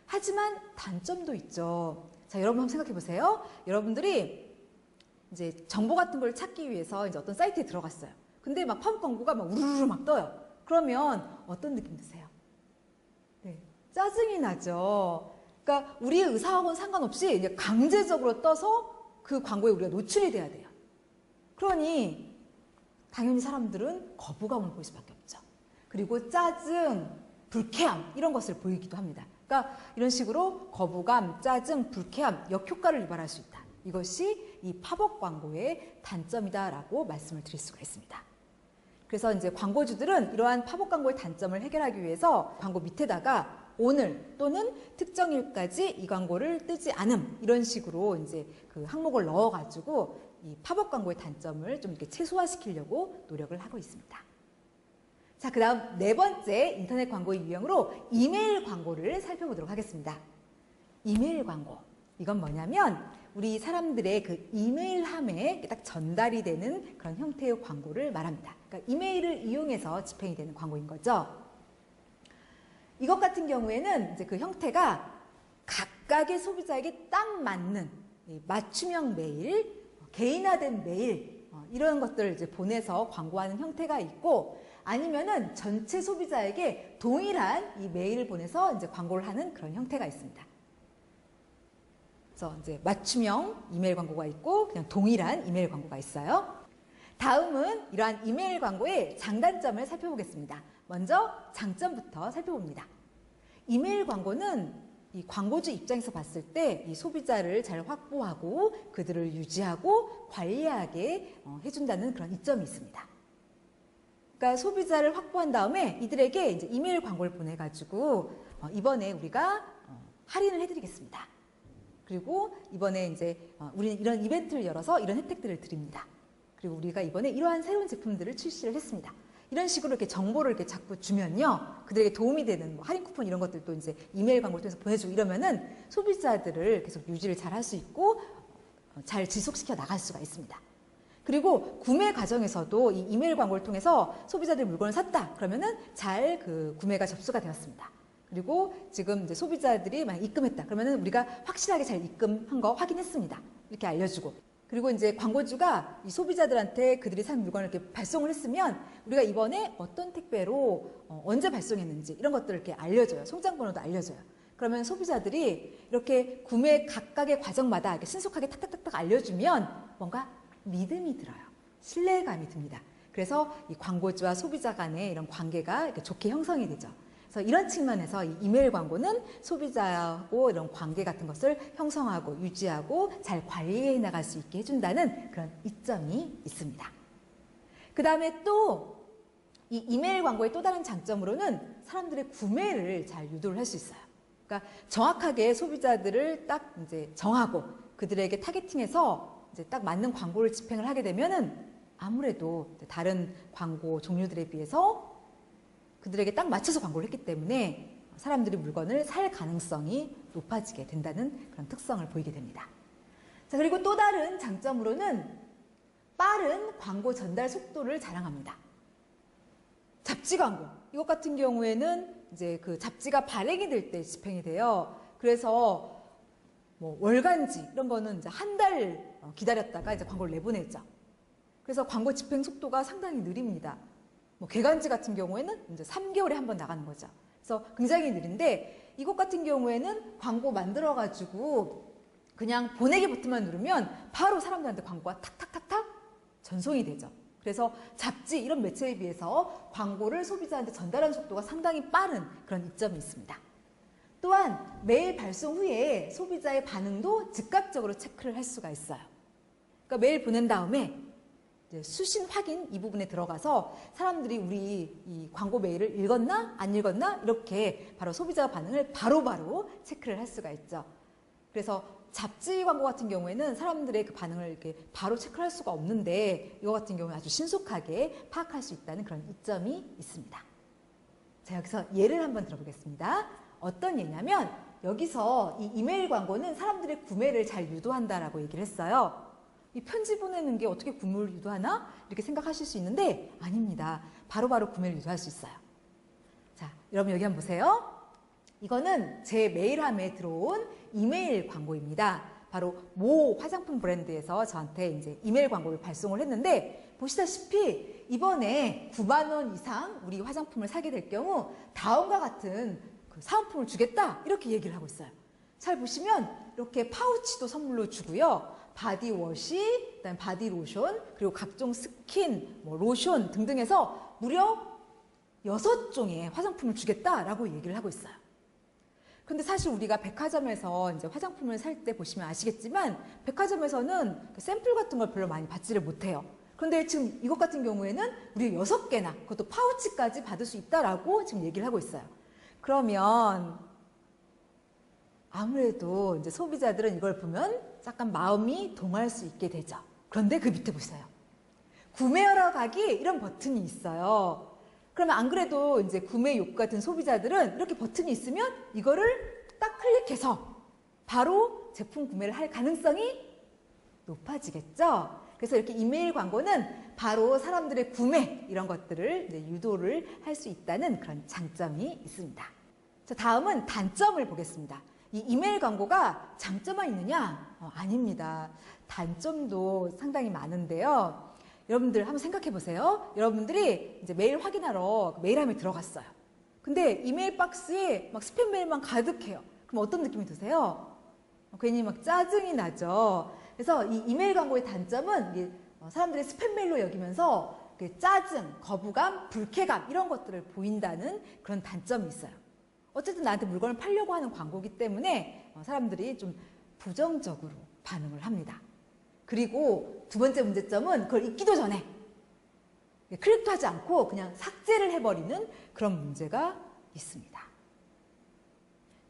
하지만 단점도 있죠. 자, 여러분 한번 생각해 보세요. 여러분들이 이제 정보 같은 걸 찾기 위해서 이제 어떤 사이트에 들어갔어요. 근데 막 팝업 광고가 막 우르르 막 떠요. 그러면 어떤 느낌 드세요? 네, 짜증이 나죠. 그러니까 우리의 의사하고는 상관없이 이제 강제적으로 떠서 그 광고에 우리가 노출이 돼야 돼요. 그러니 당연히 사람들은 거부감을 보일 수밖에 없죠. 그리고 짜증, 불쾌함 이런 것을 보이기도 합니다. 그러니까 이런 식으로 거부감, 짜증, 불쾌함, 역효과를 유발할 수 있다. 이것이 이 팝업 광고의 단점이다라고 말씀을 드릴 수가 있습니다. 그래서 이제 광고주들은 이러한 팝업 광고의 단점을 해결하기 위해서 광고 밑에다가 오늘 또는 특정일까지 이 광고를 뜨지 않음 이런 식으로 이제 그 항목을 넣어가지고 이 팝업 광고의 단점을 좀 이렇게 최소화시키려고 노력을 하고 있습니다. 자, 그 다음 네 번째 인터넷 광고의 유형으로 이메일 광고를 살펴보도록 하겠습니다. 이메일 광고. 이건 뭐냐면 우리 사람들의 그 이메일함에 딱 전달이 되는 그런 형태의 광고를 말합니다. 그러니까 이메일을 이용해서 집행이 되는 광고인 거죠. 이것 같은 경우에는 이제 그 형태가 각각의 소비자에게 딱 맞는 맞춤형 메일, 개인화된 메일 이런 것들을 이제 보내서 광고하는 형태가 있고 아니면은 전체 소비자에게 동일한 이 메일을 보내서 이제 광고를 하는 그런 형태가 있습니다. 그래서 이제 맞춤형 이메일 광고가 있고 그냥 동일한 이메일 광고가 있어요. 다음은 이러한 이메일 광고의 장단점을 살펴보겠습니다. 먼저 장점부터 살펴봅니다. 이메일 광고는 이 광고주 입장에서 봤을 때 이 소비자를 잘 확보하고 그들을 유지하고 관리하게 해준다는 그런 이점이 있습니다. 그러니까 소비자를 확보한 다음에 이들에게 이제 이메일 광고를 보내가지고 이번에 우리가 할인을 해드리겠습니다. 그리고 이번에 이제 우리는 이런 이벤트를 열어서 이런 혜택들을 드립니다. 그리고 우리가 이번에 이러한 새로운 제품들을 출시를 했습니다. 이런 식으로 이렇게 정보를 이렇게 자꾸 주면요, 그들에게 도움이 되는 뭐 할인 쿠폰 이런 것들도 이제 이메일 광고를 통해서 보내주고 이러면은 소비자들을 계속 유지를 잘 할 수 있고 잘 지속시켜 나갈 수가 있습니다. 그리고 구매 과정에서도 이 이메일 광고를 통해서 소비자들이 물건을 샀다 그러면은 잘 그 구매가 접수가 되었습니다. 그리고 지금 이제 소비자들이 만약 입금했다 그러면은 우리가 확실하게 잘 입금한 거 확인했습니다. 이렇게 알려주고. 그리고 이제 광고주가 이 소비자들한테 그들이 산 물건을 이렇게 발송을 했으면 우리가 이번에 어떤 택배로 언제 발송했는지 이런 것들을 이렇게 알려줘요. 송장 번호도 알려줘요. 그러면 소비자들이 이렇게 구매 각각의 과정마다 이렇게 신속하게 탁탁탁탁 알려주면 뭔가 믿음이 들어요. 신뢰감이 듭니다. 그래서 이 광고주와 소비자 간의 이런 관계가 이렇게 좋게 형성이 되죠. 그래서 이런 측면에서 이 이메일 광고는 소비자하고 이런 관계 같은 것을 형성하고 유지하고 잘 관리해 나갈 수 있게 해준다는 그런 이점이 있습니다. 그 다음에 또 이 이메일 광고의 또 다른 장점으로는 사람들의 구매를 잘 유도를 할 수 있어요. 그러니까 정확하게 소비자들을 딱 이제 정하고 그들에게 타겟팅해서 이제 딱 맞는 광고를 집행을 하게 되면은 아무래도 다른 광고 종류들에 비해서 그들에게 딱 맞춰서 광고를 했기 때문에 사람들이 물건을 살 가능성이 높아지게 된다는 그런 특성을 보이게 됩니다. 자, 그리고 또 다른 장점으로는 빠른 광고 전달 속도를 자랑합니다. 잡지 광고. 이것 같은 경우에는 이제 그 잡지가 발행이 될 때 집행이 돼요. 그래서 뭐 월간지 이런 거는 이제 한 달 기다렸다가 이제 광고를 내보내죠. 그래서 광고 집행 속도가 상당히 느립니다. 뭐 개간지 같은 경우에는 이제 3개월에 한 번 나가는 거죠. 그래서 굉장히 느린데 이것 같은 경우에는 광고 만들어가지고 그냥 보내기 버튼만 누르면 바로 사람들한테 광고가 탁탁탁탁 전송이 되죠. 그래서 잡지 이런 매체에 비해서 광고를 소비자한테 전달하는 속도가 상당히 빠른 그런 이점이 있습니다. 또한 메일 발송 후에 소비자의 반응도 즉각적으로 체크를 할 수가 있어요. 그러니까 메일 보낸 다음에 이제 수신 확인 이 부분에 들어가서 사람들이 우리 이 광고 메일을 읽었나 안 읽었나 이렇게 바로 소비자 반응을 바로바로 체크를 할 수가 있죠. 그래서 잡지 광고 같은 경우에는 사람들의 그 반응을 이렇게 바로 체크할 수가 없는데 이거 같은 경우는 아주 신속하게 파악할 수 있다는 그런 이점이 있습니다. 자, 여기서 예를 한번 들어보겠습니다. 어떤 예냐면 여기서 이 이메일 광고는 사람들의 구매를 잘 유도한다라고 얘기를 했어요. 이 편지 보내는 게 어떻게 구매를 유도하나? 이렇게 생각하실 수 있는데 아닙니다. 바로바로 구매를 유도할 수 있어요. 자, 여러분 여기 한번 보세요. 이거는 제 메일함에 들어온 이메일 광고입니다. 바로 모 화장품 브랜드에서 저한테 이제 이메일 광고를 발송을 했는데 보시다시피 이번에 9만 원 이상 우리 화장품을 사게 될 경우 다음과 같은 그 사은품을 주겠다 이렇게 얘기를 하고 있어요. 잘 보시면 이렇게 파우치도 선물로 주고요. 바디워시, 그다음에 바디로션, 그리고 각종 스킨, 뭐 로션 등등 해서 무려 6종의 화장품을 주겠다라고 얘기를 하고 있어요. 근데 사실 우리가 백화점에서 이제 화장품을 살 때 보시면 아시겠지만 백화점에서는 샘플 같은 걸 별로 많이 받지를 못해요. 그런데 지금 이것 같은 경우에는 우리가 6개나 그것도 파우치까지 받을 수 있다라고 지금 얘기를 하고 있어요. 그러면 아무래도 이제 소비자들은 이걸 보면 약간 마음이 동할 수 있게 되죠. 그런데 그 밑에 보세요. 구매하러 가기 이런 버튼이 있어요. 그러면 안 그래도 이제 구매 욕구가 든 소비자들은 이렇게 버튼이 있으면 이거를 딱 클릭해서 바로 제품 구매를 할 가능성이 높아지겠죠. 그래서 이렇게 이메일 광고는 바로 사람들의 구매 이런 것들을 이제 유도를 할 수 있다는 그런 장점이 있습니다. 자, 다음은 단점을 보겠습니다. 이 이메일 광고가 장점만 있느냐? 아닙니다. 단점도 상당히 많은데요. 여러분들 한번 생각해 보세요. 여러분들이 이제 메일 확인하러 메일함에 들어갔어요. 근데 이메일 박스에 막 스팸 메일만 가득해요. 그럼 어떤 느낌이 드세요? 괜히 막 짜증이 나죠. 그래서 이 이메일 광고의 단점은 사람들이 스팸 메일로 여기면서 짜증, 거부감, 불쾌감 이런 것들을 보인다는 그런 단점이 있어요. 어쨌든 나한테 물건을 팔려고 하는 광고이기 때문에 사람들이 좀 부정적으로 반응을 합니다. 그리고 두 번째 문제점은 그걸 읽기도 전에 클릭도 하지 않고 그냥 삭제를 해버리는 그런 문제가 있습니다.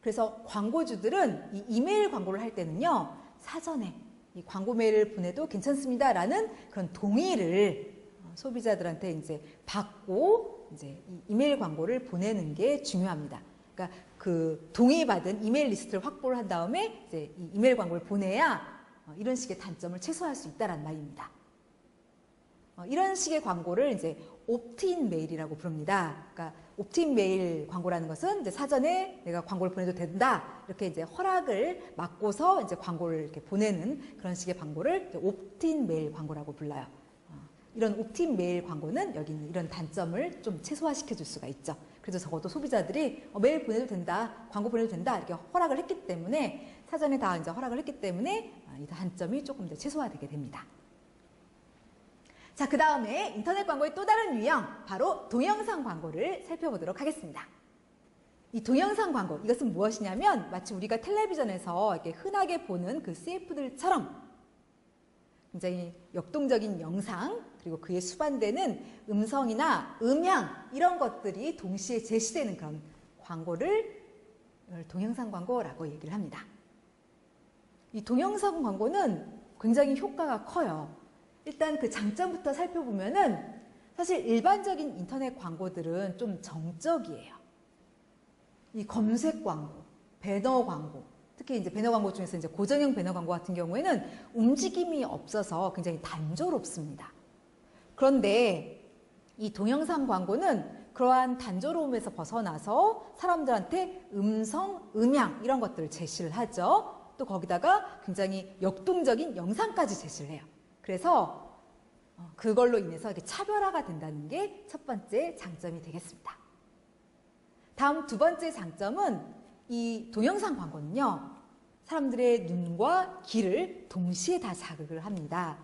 그래서 광고주들은 이 이메일 광고를 할 때는요, 사전에 이 광고 메일을 보내도 괜찮습니다라는 그런 동의를 소비자들한테 이제 받고 이제 이 이메일 광고를 보내는 게 중요합니다. 그러니까 그 동의받은 이메일 리스트를 확보를 한 다음에 이제 이 이메일 광고를 보내야 이런 식의 단점을 최소화할 수 있다는 말입니다. 이런 식의 광고를 이제 옵트인 메일이라고 부릅니다. 그러니까 옵트인 메일 광고라는 것은 이제 사전에 내가 광고를 보내도 된다 이렇게 이제 허락을 받고서 이제 광고를 이렇게 보내는 그런 식의 광고를 옵트인 메일 광고라고 불러요. 이런 옵트인 메일 광고는 여기 있는 이런 단점을 좀 최소화시켜 줄 수가 있죠. 그래서 적어도 소비자들이 메일 보내도 된다, 광고 보내도 된다 이렇게 허락을 했기 때문에 사전에 다 이제 허락을 했기 때문에 이 단점이 조금 이제 최소화되게 됩니다. 자, 그 다음에 인터넷 광고의 또 다른 유형, 바로 동영상 광고를 살펴보도록 하겠습니다. 이 동영상 광고, 이것은 무엇이냐면 마치 우리가 텔레비전에서 이렇게 흔하게 보는 그 CF들처럼 굉장히 역동적인 영상, 그리고 그에 수반되는 음성이나 음향 이런 것들이 동시에 제시되는 그런 광고를 동영상 광고라고 얘기를 합니다. 이 동영상 광고는 굉장히 효과가 커요. 일단 그 장점부터 살펴보면은 사실 일반적인 인터넷 광고들은 좀 정적이에요. 이 검색 광고, 배너 광고, 특히 이제 배너 광고 중에서 이제 고정형 배너 광고 같은 경우에는 움직임이 없어서 굉장히 단조롭습니다. 그런데 이 동영상 광고는 그러한 단조로움에서 벗어나서 사람들한테 음성, 음향 이런 것들을 제시를 하죠. 또 거기다가 굉장히 역동적인 영상까지 제시를 해요. 그래서 그걸로 인해서 이렇게 차별화가 된다는 게 첫 번째 장점이 되겠습니다. 다음 두 번째 장점은 이 동영상 광고는요, 사람들의 눈과 귀를 동시에 다 자극을 합니다.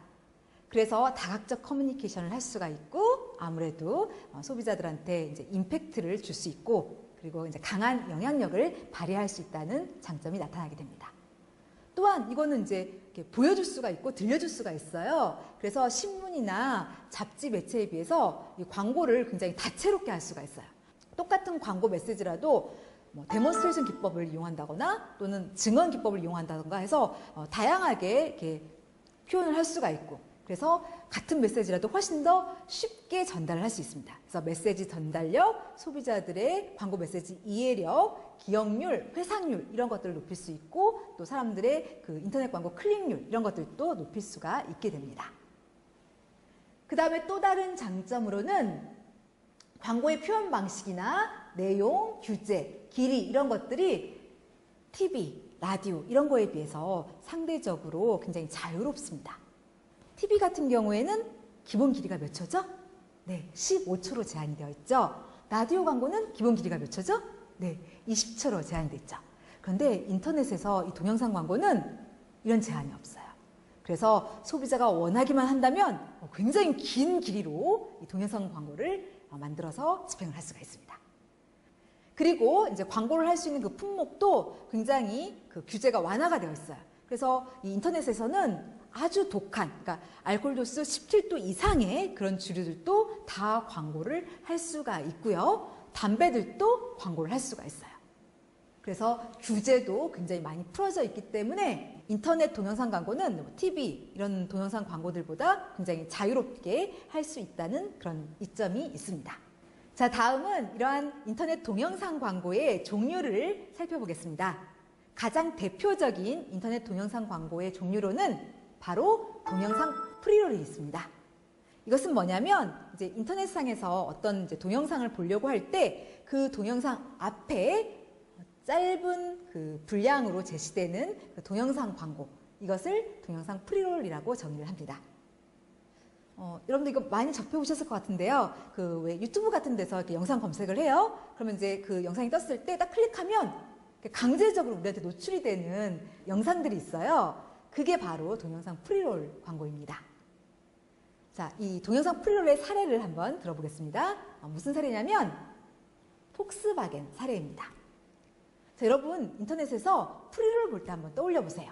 그래서 다각적 커뮤니케이션을 할 수가 있고 아무래도 소비자들한테 이제 임팩트를 줄 수 있고 그리고 이제 강한 영향력을 발휘할 수 있다는 장점이 나타나게 됩니다. 또한 이거는 이제 이렇게 보여줄 수가 있고 들려줄 수가 있어요. 그래서 신문이나 잡지 매체에 비해서 이 광고를 굉장히 다채롭게 할 수가 있어요. 똑같은 광고 메시지라도 뭐 데몬스트레이션 기법을 이용한다거나 또는 증언 기법을 이용한다거나 해서 다양하게 이렇게 표현을 할 수가 있고 그래서 같은 메시지라도 훨씬 더 쉽게 전달을 할 수 있습니다. 그래서 메시지 전달력, 소비자들의 광고 메시지 이해력, 기억률, 회상률 이런 것들을 높일 수 있고 또 사람들의 그 인터넷 광고 클릭률 이런 것들도 높일 수가 있게 됩니다. 그 다음에 또 다른 장점으로는 광고의 표현 방식이나 내용, 규제, 길이 이런 것들이 TV, 라디오 이런 거에 비해서 상대적으로 굉장히 자유롭습니다. TV 같은 경우에는 기본 길이가 몇 초죠? 네, 15초로 제한이 되어 있죠. 라디오 광고는 기본 길이가 몇 초죠? 네, 20초로 제한이 되어 있죠. 그런데 인터넷에서 이 동영상 광고는 이런 제한이 없어요. 그래서 소비자가 원하기만 한다면 굉장히 긴 길이로 이 동영상 광고를 만들어서 집행을 할 수가 있습니다. 그리고 이제 광고를 할 수 있는 그 품목도 굉장히 그 규제가 완화가 되어 있어요. 그래서 이 인터넷에서는 아주 독한, 그러니까 알코올 도수 17도 이상의 그런 주류들도 다 광고를 할 수가 있고요. 담배들도 광고를 할 수가 있어요. 그래서 규제도 굉장히 많이 풀어져 있기 때문에 인터넷 동영상 광고는 TV 이런 동영상 광고들보다 굉장히 자유롭게 할 수 있다는 그런 이점이 있습니다. 자, 다음은 이러한 인터넷 동영상 광고의 종류를 살펴보겠습니다. 가장 대표적인 인터넷 동영상 광고의 종류로는 바로 동영상 프리롤이 있습니다. 이것은 뭐냐면 이제 인터넷상에서 어떤 이제 동영상을 보려고 할 때 그 동영상 앞에 짧은 그 분량으로 제시되는 그 동영상 광고, 이것을 동영상 프리롤이라고 정의를 합니다. 여러분들 이거 많이 접해보셨을 것 같은데요. 그 왜 유튜브 같은 데서 이렇게 영상 검색을 해요. 그러면 이제 그 영상이 떴을 때 딱 클릭하면 강제적으로 우리한테 노출이 되는 영상들이 있어요. 그게 바로 동영상 프리롤 광고입니다. 자, 이 동영상 프리롤의 사례를 한번 들어보겠습니다. 무슨 사례냐면 폭스바겐 사례입니다. 자, 여러분 인터넷에서 프리롤 볼 때 한번 떠올려 보세요.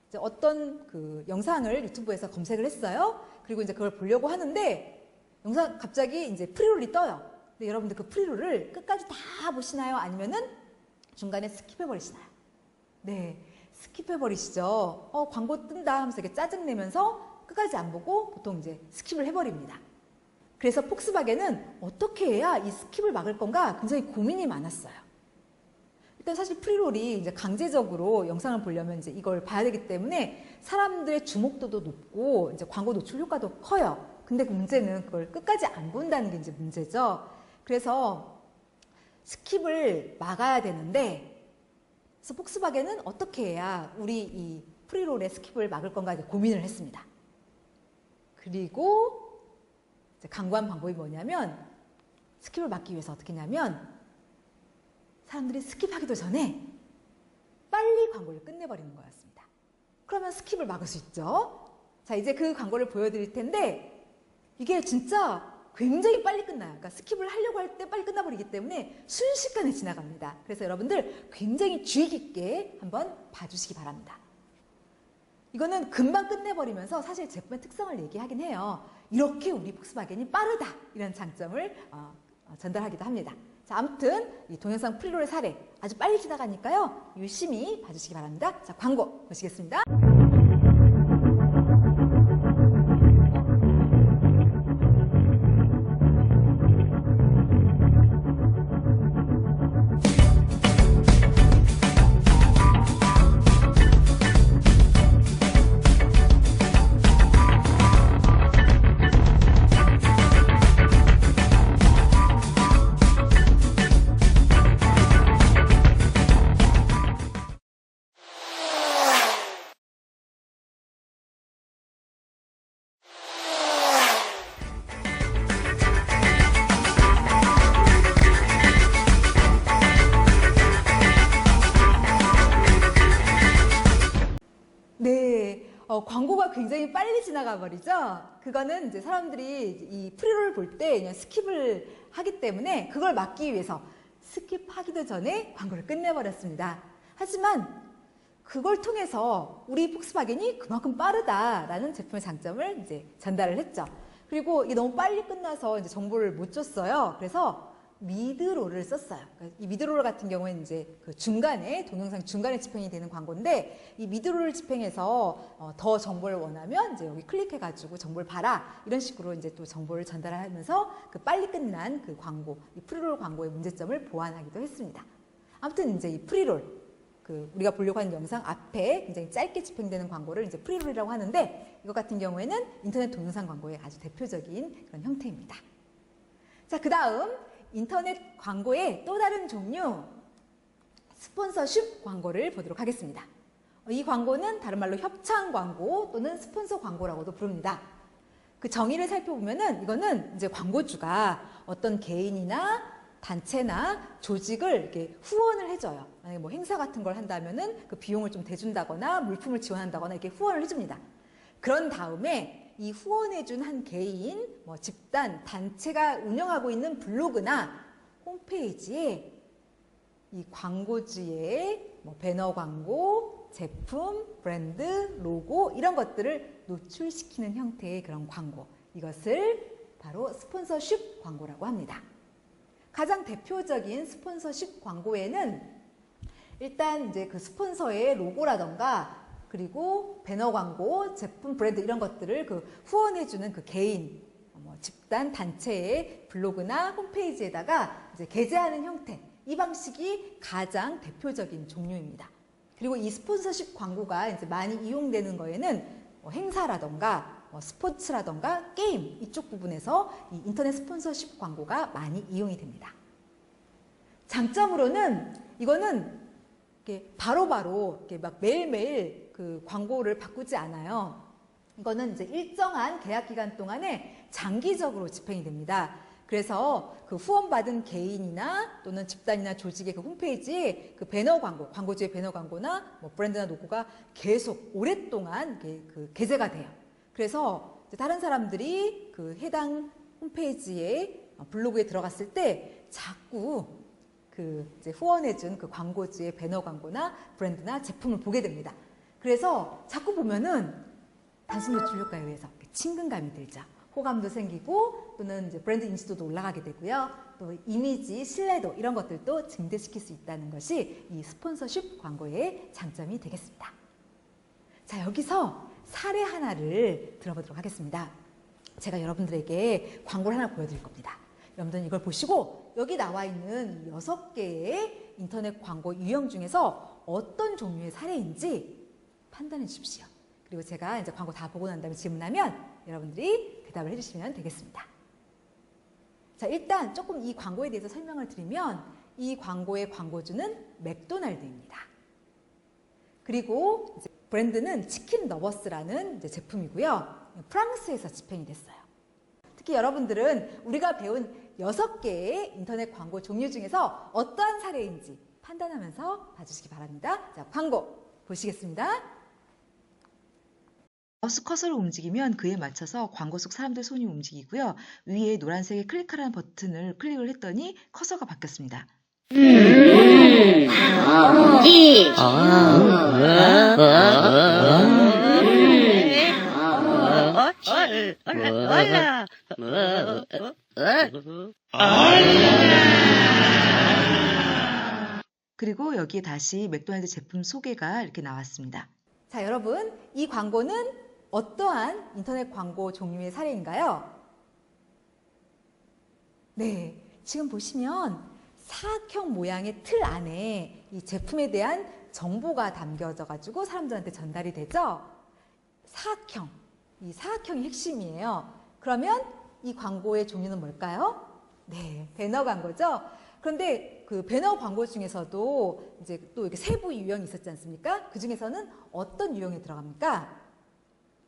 이제 어떤 그 영상을 유튜브에서 검색을 했어요. 그리고 이제 그걸 보려고 하는데 영상 갑자기 이제 프리롤이 떠요. 근데 여러분들 그 프리롤을 끝까지 다 보시나요? 아니면은 중간에 스킵해 버리시나요? 네, 스킵해 버리시죠. 광고 뜬다 하면서 이렇게 짜증내면서 끝까지 안 보고 보통 이제 스킵을 해버립니다. 그래서 폭스바겐은 어떻게 해야 이 스킵을 막을 건가 굉장히 고민이 많았어요. 일단 사실 프리롤이 이제 강제적으로 영상을 보려면 이제 이걸 봐야 되기 때문에 사람들의 주목도도 높고 이제 광고 노출 효과도 커요. 근데 그 문제는 그걸 끝까지 안 본다는 게 이제 문제죠. 그래서 스킵을 막아야 되는데, 그래서 폭스바겐은 어떻게 해야 우리 이 프리롤의 스킵을 막을 건가 이제 고민을 했습니다. 그리고 이제 강구한 방법이 뭐냐면 스킵을 막기 위해서 어떻게 했냐면 사람들이 스킵하기도 전에 빨리 광고를 끝내버리는 거였습니다. 그러면 스킵을 막을 수 있죠. 자, 이제 그 광고를 보여드릴 텐데 이게 진짜 굉장히 빨리 끝나요. 그러니까 스킵을 하려고 할 때 빨리 끝나버리기 때문에 순식간에 지나갑니다. 그래서 여러분들 굉장히 주의 깊게 한번 봐주시기 바랍니다. 이거는 금방 끝내버리면서 사실 제품의 특성을 얘기하긴 해요. 이렇게 우리 폭스바겐이 빠르다 이런 장점을 전달하기도 합니다. 자, 아무튼 이 동영상 프리롤의 사례 아주 빨리 지나가니까요. 유심히 봐주시기 바랍니다. 자, 광고 보시겠습니다. 네, 광고가 굉장히 빨리 지나가 버리죠. 그거는 이제 사람들이 이 프리롤 볼 때 그냥 스킵을 하기 때문에 그걸 막기 위해서 스킵하기도 전에 광고를 끝내버렸습니다. 하지만 그걸 통해서 우리 폭스바겐이 그만큼 빠르다라는 제품의 장점을 이제 전달을 했죠. 그리고 이게 너무 빨리 끝나서 이제 정보를 못 줬어요. 그래서 미드롤을 썼어요. 그러니까 이 미드롤 같은 경우에는 이제 그 중간에 동영상 중간에 집행이 되는 광고인데 이 미드롤을 집행해서 더 정보를 원하면 이제 여기 클릭해가지고 정보를 봐라 이런 식으로 이제 또 정보를 전달하면서 그 빨리 끝난 그 광고, 이 프리롤 광고의 문제점을 보완하기도 했습니다. 아무튼 이제 이 프리롤 그 우리가 보려고 하는 영상 앞에 굉장히 짧게 집행되는 광고를 이제 프리롤이라고 하는데 이것 같은 경우에는 인터넷 동영상 광고의 아주 대표적인 그런 형태입니다. 자, 그 다음 인터넷 광고의 또 다른 종류 스폰서십 광고를 보도록 하겠습니다. 이 광고는 다른 말로 협찬 광고 또는 스폰서 광고라고도 부릅니다. 그 정의를 살펴보면은 이거는 이제 광고주가 어떤 개인이나 단체나 조직을 이렇게 후원을 해줘요. 만약에 뭐 행사 같은 걸 한다면은 그 비용을 좀 대준다거나 물품을 지원한다거나 이렇게 후원을 해줍니다. 그런 다음에 이 후원해준 한 개인, 뭐 집단, 단체가 운영하고 있는 블로그나 홈페이지에 이 광고주의 뭐 배너 광고, 제품, 브랜드, 로고 이런 것들을 노출시키는 형태의 그런 광고. 이것을 바로 스폰서십 광고라고 합니다. 가장 대표적인 스폰서십 광고에는 일단 이제 그 스폰서의 로고라던가 그리고 배너 광고, 제품, 브랜드 이런 것들을 그 후원해주는 그 개인, 뭐 집단, 단체의 블로그나 홈페이지에다가 이제 게재하는 형태, 이 방식이 가장 대표적인 종류입니다. 그리고 이 스폰서십 광고가 이제 많이 이용되는 거에는 행사라던가 스포츠라던가 게임 이쪽 부분에서 이 인터넷 스폰서십 광고가 많이 이용이 됩니다. 장점으로는 이거는 이렇게 바로바로 이렇게 막 매일매일 그 광고를 바꾸지 않아요. 이거는 이제 일정한 계약 기간 동안에 장기적으로 집행이 됩니다. 그래서 그 후원받은 개인이나 또는 집단이나 조직의 그 홈페이지에 그 배너 광고, 광고주의 배너 광고나 뭐 브랜드나 로고가 계속 오랫동안 그 게재가 돼요. 그래서 이제 다른 사람들이 그 해당 홈페이지에 블로그에 들어갔을 때 자꾸 이제 후원해준 그 광고주의 배너 광고나 브랜드나 제품을 보게 됩니다. 그래서 자꾸 보면은 단순 노출 효과에 의해서 친근감이 들죠. 호감도 생기고 또는 이제 브랜드 인지도도 올라가게 되고요. 또 이미지, 신뢰도 이런 것들도 증대시킬 수 있다는 것이 이 스폰서십 광고의 장점이 되겠습니다. 자, 여기서 사례 하나를 들어보도록 하겠습니다. 제가 여러분들에게 광고를 하나 보여드릴 겁니다. 여러분들은 이걸 보시고 여기 나와 있는 6개의 인터넷 광고 유형 중에서 어떤 종류의 사례인지 판단해 주십시오. 그리고 제가 이제 광고 다 보고 난 다음에 질문하면 여러분들이 대답을 해주시면 되겠습니다. 자, 일단 조금 이 광고에 대해서 설명을 드리면 이 광고의 광고주는 맥도날드입니다. 그리고 이제 브랜드는 치킨 러버스라는 이제 제품이고요. 프랑스에서 집행이 됐어요. 특히 여러분들은 우리가 배운 6개의 인터넷 광고 종류 중에서 어떠한 사례인지 판단하면서 봐주시기 바랍니다. 자, 광고 보시겠습니다. 마우스 커서를 움직이면 그에 맞춰서 광고 속 사람들 손이 움직이고요. 위에 노란색의 클릭하라는 버튼을 클릭을 했더니 커서가 바뀌었습니다. 그리고 여기에 다시 맥도날드 제품 소개가 이렇게 나왔습니다. 자, 여러분, 이 광고는 어떠한 인터넷 광고 종류의 사례인가요? 네, 지금 보시면 사각형 모양의 틀 안에 이 제품에 대한 정보가 담겨져 가지고 사람들한테 전달이 되죠. 사각형, 이 사각형이 핵심이에요. 그러면 이 광고의 종류는 뭘까요? 네, 배너 광고죠. 그런데 그 배너 광고 중에서도 이제 또 이렇게 세부 유형이 있었지 않습니까? 그 중에서는 어떤 유형에 들어갑니까?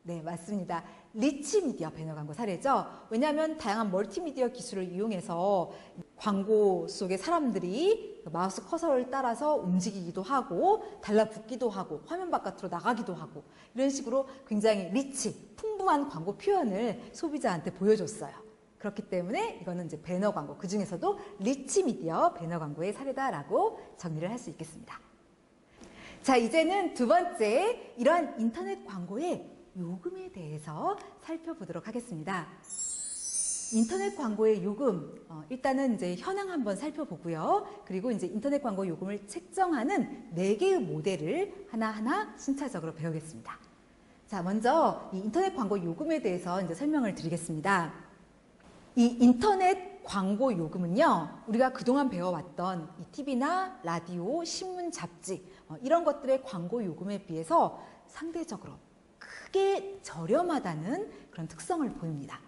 네, 맞습니다. 리치 미디어 배너 광고 사례죠. 왜냐하면 다양한 멀티미디어 기술을 이용해서 광고 속의 사람들이 마우스 커서를 따라서 움직이기도 하고 달라붙기도 하고 화면 바깥으로 나가기도 하고 이런 식으로 굉장히 리치, 풍부한 광고 표현을 소비자한테 보여줬어요. 그렇기 때문에 이거는 이제 배너 광고, 그 중에서도 리치 미디어 배너 광고의 사례다라고 정리를 할 수 있겠습니다. 자, 이제는 두 번째 이러한 인터넷 광고의 요금에 대해서 살펴보도록 하겠습니다. 인터넷 광고의 요금, 일단은 이제 현황 한번 살펴보고요. 그리고 이제 인터넷 광고 요금을 책정하는 4개의 모델을 하나하나 순차적으로 배우겠습니다. 자, 먼저 이 인터넷 광고 요금에 대해서 이제 설명을 드리겠습니다. 이 인터넷 광고 요금은요, 우리가 그동안 배워왔던 이 TV나 라디오, 신문, 잡지 이런 것들의 광고 요금에 비해서 상대적으로 크게 저렴하다는 그런 특성을 보입니다.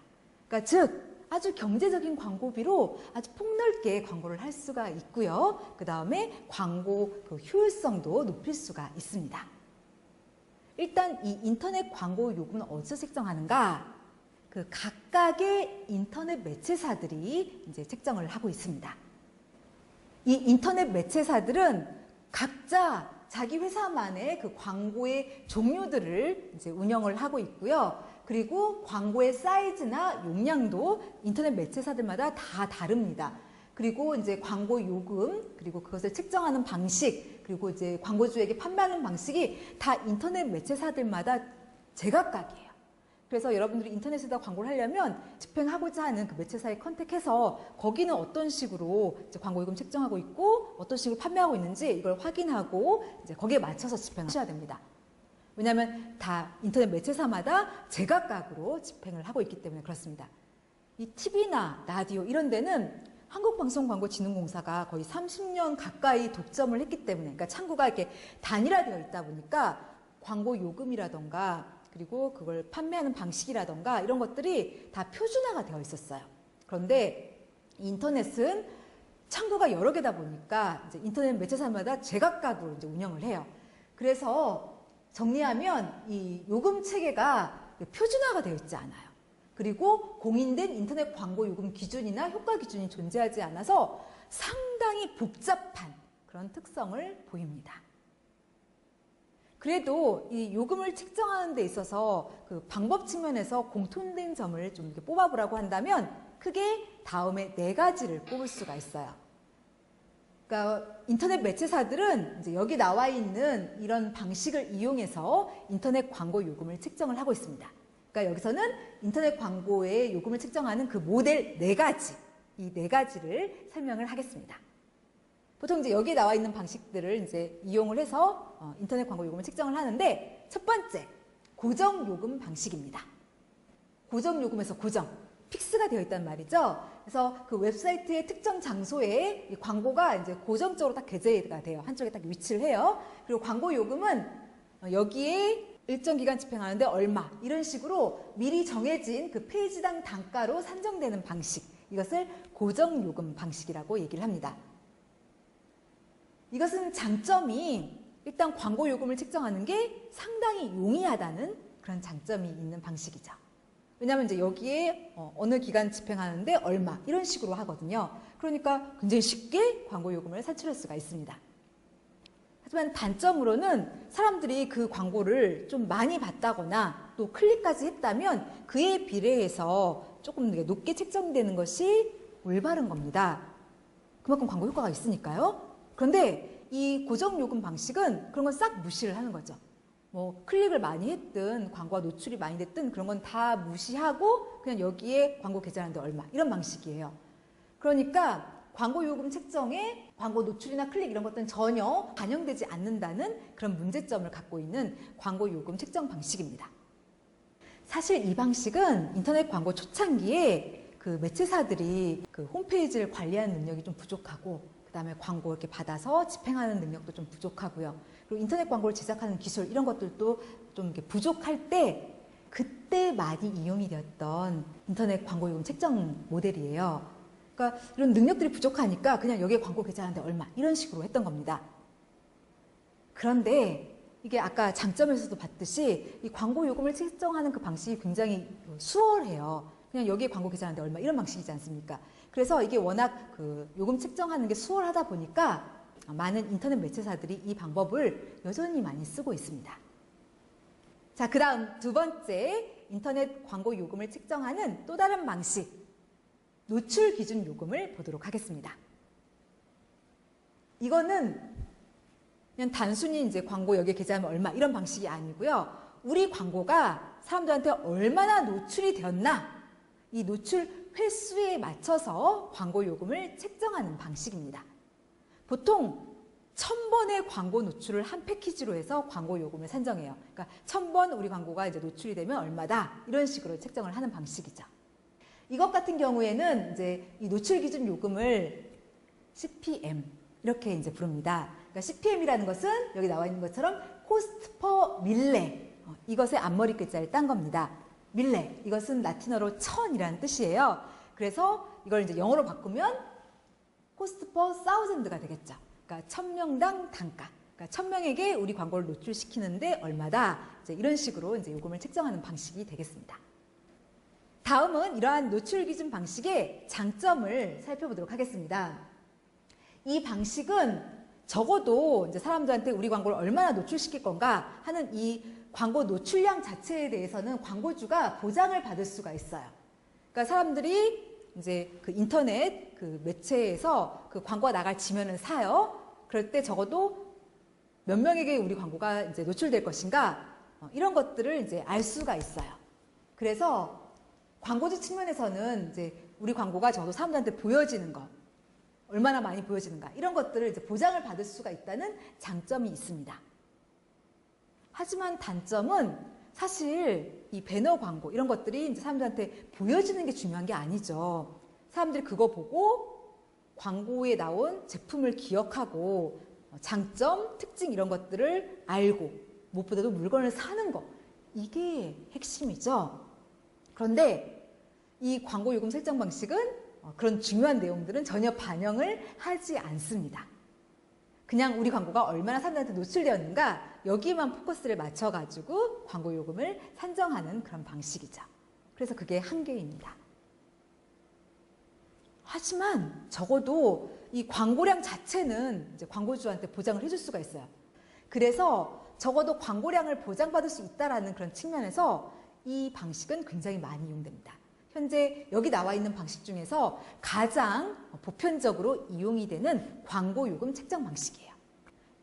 그러니까 즉 아주 경제적인 광고비로 아주 폭넓게 광고를 할 수가 있고요. 그 다음에 광고 그 효율성도 높일 수가 있습니다. 일단 이 인터넷 광고 요금은 어디서 책정하는가? 그 각각의 인터넷 매체사들이 이제 책정을 하고 있습니다. 이 인터넷 매체사들은 각자 자기 회사만의 그 광고의 종류들을 이제 운영을 하고 있고요. 그리고 광고의 사이즈나 용량도 인터넷 매체사들마다 다 다릅니다. 그리고 이제 광고 요금, 그리고 그것을 책정하는 방식, 그리고 이제 광고주에게 판매하는 방식이 다 인터넷 매체사들마다 제각각이에요. 그래서 여러분들이 인터넷에다 광고를 하려면 집행하고자 하는 그 매체사에 컨택해서 거기는 어떤 식으로 이제 광고 요금 책정하고 있고 어떤 식으로 판매하고 있는지 이걸 확인하고 이제 거기에 맞춰서 집행하셔야 됩니다. 왜냐하면 다 인터넷 매체사마다 제각각으로 집행을 하고 있기 때문에 그렇습니다. 이 TV나 라디오 이런 데는 한국방송광고진흥공사가 거의 30년 가까이 독점을 했기 때문에, 그러니까 창구가 이렇게 단일화되어 있다 보니까 광고 요금이라던가 그리고 그걸 판매하는 방식이라던가 이런 것들이 다 표준화가 되어 있었어요. 그런데 인터넷은 창구가 여러 개다 보니까 이제 인터넷 매체사마다 제각각으로 이제 운영을 해요. 그래서 정리하면 이 요금 체계가 표준화가 되어 있지 않아요. 그리고 공인된 인터넷 광고 요금 기준이나 효과 기준이 존재하지 않아서 상당히 복잡한 그런 특성을 보입니다. 그래도 이 요금을 책정하는 데 있어서 그 방법 측면에서 공통된 점을 좀 이렇게 뽑아보라고 한다면 크게 다음에 4가지를 꼽을 수가 있어요. 그러니까 인터넷 매체사들은 이제 여기 나와 있는 이런 방식을 이용해서 인터넷 광고 요금을 책정을 하고 있습니다. 그러니까 여기서는 인터넷 광고의 요금을 책정하는 그 모델 4가지, 이 4가지를 설명을 하겠습니다. 보통 이제 여기에 나와 있는 방식들을 이제 이용을 해서 인터넷 광고 요금을 책정을 하는데, 첫 번째, 고정 요금 방식입니다. 고정 요금에서 고정, 픽스가 되어 있단 말이죠. 그래서 그 웹사이트의 특정 장소에 이 광고가 이제 고정적으로 딱 게재가 돼요. 한쪽에 딱 위치를 해요. 그리고 광고 요금은 여기에 일정 기간 집행하는데 얼마, 이런 식으로 미리 정해진 그 페이지당 단가로 산정되는 방식, 이것을 고정 요금 방식이라고 얘기를 합니다. 이것은 장점이 일단 광고 요금을 책정하는 게 상당히 용이하다는 그런 장점이 있는 방식이죠. 왜냐하면 이제 여기에 어느 기간 집행하는데 얼마, 이런 식으로 하거든요. 그러니까 굉장히 쉽게 광고 요금을 산출할 수가 있습니다. 하지만 단점으로는 사람들이 그 광고를 좀 많이 봤다거나 또 클릭까지 했다면 그에 비례해서 조금 높게 책정되는 것이 올바른 겁니다. 그만큼 광고 효과가 있으니까요. 그런데 이 고정 요금 방식은 그런 건 싹 무시를 하는 거죠. 뭐 클릭을 많이 했든 광고가 노출이 많이 됐든 그런 건 다 무시하고 그냥 여기에 광고 게재하는데 얼마, 이런 방식이에요. 그러니까 광고 요금 책정에 광고 노출이나 클릭 이런 것들은 전혀 반영되지 않는다는 그런 문제점을 갖고 있는 광고 요금 책정 방식입니다. 사실 이 방식은 인터넷 광고 초창기에 그 매체사들이 그 홈페이지를 관리하는 능력이 좀 부족하고, 그 다음에 광고 이렇게 받아서 집행하는 능력도 좀 부족하고요. 그리고 인터넷 광고를 제작하는 기술, 이런 것들도 좀 이렇게 부족할 때, 그때 많이 이용이 되었던 인터넷 광고 요금 책정 모델이에요. 그러니까 이런 능력들이 부족하니까 그냥 여기에 광고 게재하는데 얼마, 이런 식으로 했던 겁니다. 그런데 이게 아까 장점에서도 봤듯이 이 광고 요금을 책정하는 그 방식이 굉장히 수월해요. 그냥 여기에 광고 게재하는데 얼마, 이런 방식이지 않습니까? 그래서 이게 워낙 그 요금 책정하는 게 수월하다 보니까 많은 인터넷 매체사들이 이 방법을 여전히 많이 쓰고 있습니다. 자, 그 다음 두 번째, 인터넷 광고 요금을 책정하는 또 다른 방식, 노출 기준 요금을 보도록 하겠습니다. 이거는 그냥 단순히 이제 광고 여기에 게재하면 얼마, 이런 방식이 아니고요. 우리 광고가 사람들한테 얼마나 노출이 되었나, 이 노출 횟수에 맞춰서 광고 요금을 책정하는 방식입니다. 보통 1000번의 광고 노출을 한 패키지로 해서 광고 요금을 산정해요. 그러니까 1000번 우리 광고가 이제 노출이 되면 얼마다, 이런 식으로 책정을 하는 방식이죠. 이것 같은 경우에는 이제 이 노출 기준 요금을 CPM, 이렇게 이제 부릅니다. 그러니까 CPM이라는 것은 여기 나와 있는 것처럼 코스트 퍼 밀레, 이것의 앞머리 글자를 딴 겁니다. 밀레, 이것은 라틴어로 1000이라는 뜻이에요. 그래서 이걸 이제 영어로 바꾸면 코스트 퍼 사우전드가 되겠죠. 그러니까 1000명당 단가. 그러니까 1000명에게 우리 광고를 노출시키는데 얼마다, 이제 이런 식으로 이제 요금을 책정하는 방식이 되겠습니다. 다음은 이러한 노출 기준 방식의 장점을 살펴보도록 하겠습니다. 이 방식은 적어도 이제 사람들한테 우리 광고를 얼마나 노출시킬 건가 하는 이 광고 노출량 자체에 대해서는 광고주가 보장을 받을 수가 있어요. 그러니까 사람들이 이제 그 인터넷 그 매체에서 그 광고가 나갈 지면을 사요. 그럴 때 적어도 몇 명에게 우리 광고가 이제 노출될 것인가, 이런 것들을 이제 알 수가 있어요. 그래서 광고주 측면에서는 이제 우리 광고가 적어도 사람들한테 보여지는 것, 얼마나 많이 보여지는가, 이런 것들을 이제 보장을 받을 수가 있다는 장점이 있습니다. 하지만 단점은 사실 이 배너 광고, 이런 것들이 이제 사람들한테 보여지는 게 중요한 게 아니죠. 사람들이 그거 보고 광고에 나온 제품을 기억하고 장점, 특징 이런 것들을 알고 무엇보다도 물건을 사는 거, 이게 핵심이죠. 그런데 이 광고 요금 설정 방식은 그런 중요한 내용들은 전혀 반영을 하지 않습니다. 그냥 우리 광고가 얼마나 사람들한테 노출되었는가, 여기에만 포커스를 맞춰가지고 광고 요금을 산정하는 그런 방식이죠. 그래서 그게 한계입니다. 하지만 적어도 이 광고량 자체는 이제 광고주한테 보장을 해줄 수가 있어요. 그래서 적어도 광고량을 보장받을 수 있다는 그런 측면에서 이 방식은 굉장히 많이 이용됩니다. 현재 여기 나와 있는 방식 중에서 가장 보편적으로 이용이 되는 광고 요금 책정 방식이에요.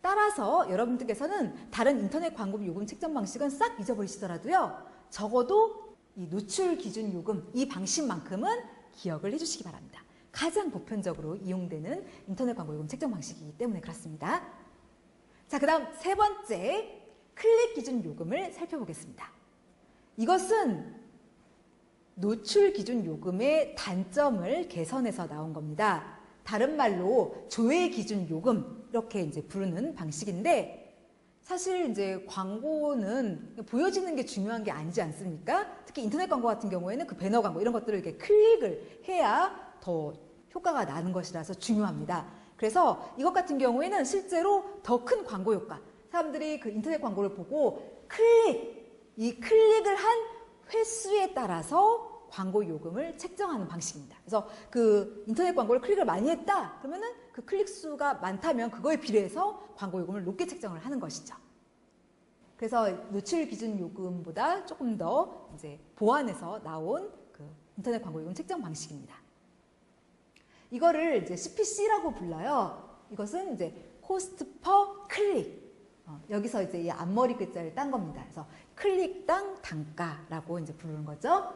따라서 여러분들께서는 다른 인터넷 광고 요금 책정 방식은 싹 잊어버리시더라도요. 적어도 이 노출 기준 요금 이 방식만큼은 기억을 해주시기 바랍니다. 가장 보편적으로 이용되는 인터넷 광고 요금 책정 방식이기 때문에 그렇습니다. 자, 그 다음 세 번째 클릭 기준 요금을 살펴보겠습니다. 이것은 노출 기준 요금의 단점을 개선해서 나온 겁니다. 다른 말로 조회 기준 요금 이렇게 이제 부르는 방식인데 사실 이제 광고는 보여지는 게 중요한 게 아니지 않습니까? 특히 인터넷 광고 같은 경우에는 그 배너 광고 이런 것들을 이렇게 클릭을 해야 더 효과가 나는 것이라서 중요합니다. 그래서 이것 같은 경우에는 실제로 더 큰 광고 효과, 사람들이 그 인터넷 광고를 보고 이 클릭을 한 횟수에 따라서 광고 요금을 책정하는 방식입니다. 그래서 그 인터넷 광고를 클릭을 많이 했다 그러면은 그 클릭 수가 많다면 그거에 비례해서 광고 요금을 높게 책정을 하는 것이죠. 그래서 노출 기준 요금보다 조금 더 이제 보완해서 나온 그 인터넷 광고 요금 책정 방식입니다. 이거를 이제 CPC라고 불러요. 이것은 이제 코스트 퍼 클릭. 여기서 이제 이 앞머리 글자를 딴 겁니다. 그래서 클릭당 단가라고 이제 부르는 거죠.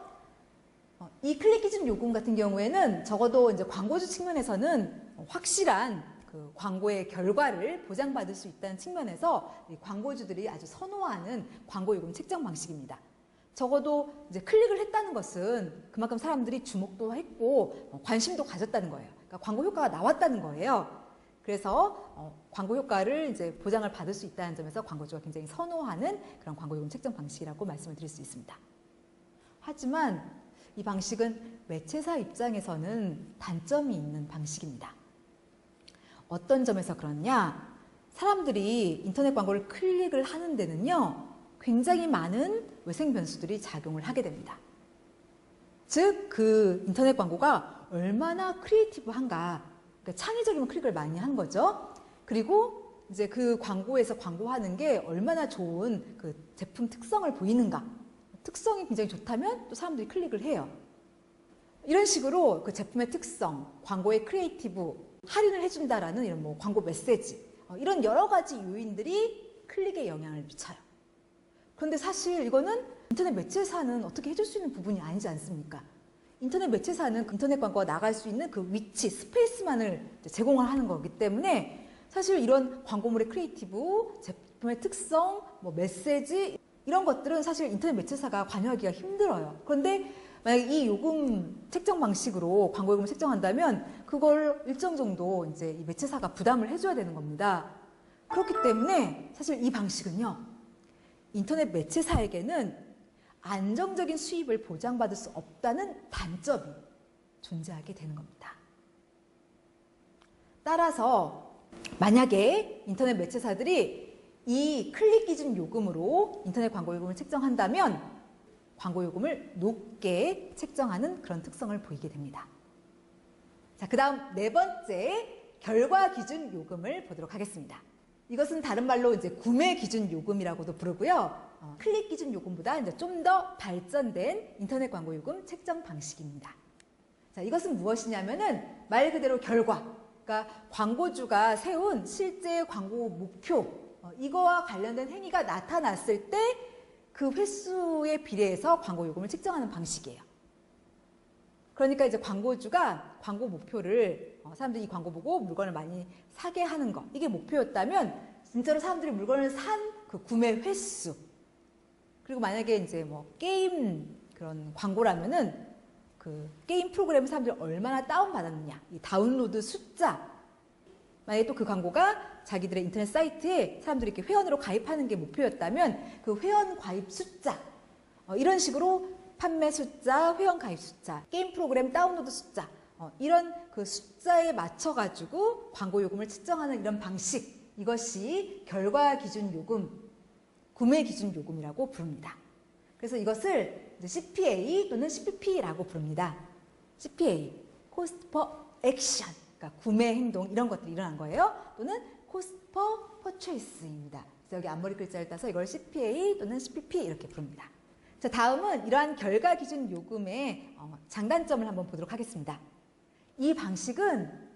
이 클릭 기준 요금 같은 경우에는 적어도 이제 광고주 측면에서는 확실한 그 광고의 결과를 보장받을 수 있다는 측면에서 이 광고주들이 아주 선호하는 광고 요금 책정 방식입니다. 적어도 이제 클릭을 했다는 것은 그만큼 사람들이 주목도 했고 관심도 가졌다는 거예요. 그러니까 광고 효과가 나왔다는 거예요. 그래서 광고 효과를 이제 보장을 받을 수 있다는 점에서 광고주가 굉장히 선호하는 그런 광고 요금 책정 방식이라고 말씀을 드릴 수 있습니다. 하지만 이 방식은 매체사 입장에서는 단점이 있는 방식입니다. 어떤 점에서 그렇냐? 사람들이 인터넷 광고를 클릭을 하는 데는요, 굉장히 많은 외생 변수들이 작용을 하게 됩니다. 즉, 그 인터넷 광고가 얼마나 크리에이티브한가, 그러니까 창의적이면 클릭을 많이 하는 거죠. 그리고 이제 그 광고에서 광고하는 게 얼마나 좋은 그 제품 특성을 보이는가, 특성이 굉장히 좋다면 또 사람들이 클릭을 해요. 이런 식으로 그 제품의 특성, 광고의 크리에이티브, 할인을 해준다라는 이런 뭐 광고 메시지, 이런 여러 가지 요인들이 클릭에 영향을 미쳐요. 그런데 사실 이거는 인터넷 매체사는 어떻게 해줄 수 있는 부분이 아니지 않습니까? 인터넷 매체사는 인터넷 광고가 나갈 수 있는 그 위치, 스페이스만을 제공을 하는 거기 때문에 사실 이런 광고물의 크리에이티브, 제품의 특성, 뭐 메시지 이런 것들은 사실 인터넷 매체사가 관여하기가 힘들어요. 그런데 만약에 이 요금 책정 방식으로 광고 요금을 책정한다면 그걸 일정 정도 이제 이 매체사가 부담을 해줘야 되는 겁니다. 그렇기 때문에 사실 이 방식은요, 인터넷 매체사에게는 안정적인 수입을 보장받을 수 없다는 단점이 존재하게 되는 겁니다. 따라서 만약에 인터넷 매체사들이 이 클릭 기준 요금으로 인터넷 광고 요금을 책정한다면 광고 요금을 높게 책정하는 그런 특성을 보이게 됩니다. 자, 그 다음 네 번째 결과 기준 요금을 보도록 하겠습니다. 이것은 다른 말로 이제 구매 기준 요금이라고도 부르고요. 클릭 기준 요금보다 이제 좀 더 발전된 인터넷 광고 요금 책정 방식입니다. 자, 이것은 무엇이냐면은 말 그대로 결과, 그러니까 광고주가 세운 실제 광고 목표, 이거와 관련된 행위가 나타났을 때 그 횟수에 비례해서 광고 요금을 책정하는 방식이에요. 그러니까 이제 광고주가 광고 목표를 사람들이 이 광고 보고 물건을 많이 사게 하는 거, 이게 목표였다면 진짜로 사람들이 물건을 산 그 구매 횟수, 그리고 만약에 이제 뭐 게임 그런 광고라면은 그 게임 프로그램을 사람들이 얼마나 다운받았느냐, 이 다운로드 숫자, 만약에 또 그 광고가 자기들의 인터넷 사이트에 사람들이 이렇게 회원으로 가입하는 게 목표였다면 그 회원 가입 숫자, 이런 식으로 판매 숫자, 회원 가입 숫자, 게임 프로그램 다운로드 숫자, 이런 그 숫자에 맞춰가지고 광고 요금을 책정하는 이런 방식, 이것이 결과 기준 요금, 구매 기준 요금이라고 부릅니다. 그래서 이것을 CPA 또는 CPP라고 부릅니다. CPA, Cost per Action, 그러니까 구매 행동 이런 것들이 일어난 거예요. 또는 Cost per Purchase입니다. 그래서 여기 앞머리 글자를 따서 이걸 CPA 또는 CPP 이렇게 부릅니다. 자, 다음은 이러한 결과 기준 요금의 장단점을 한번 보도록 하겠습니다. 이 방식은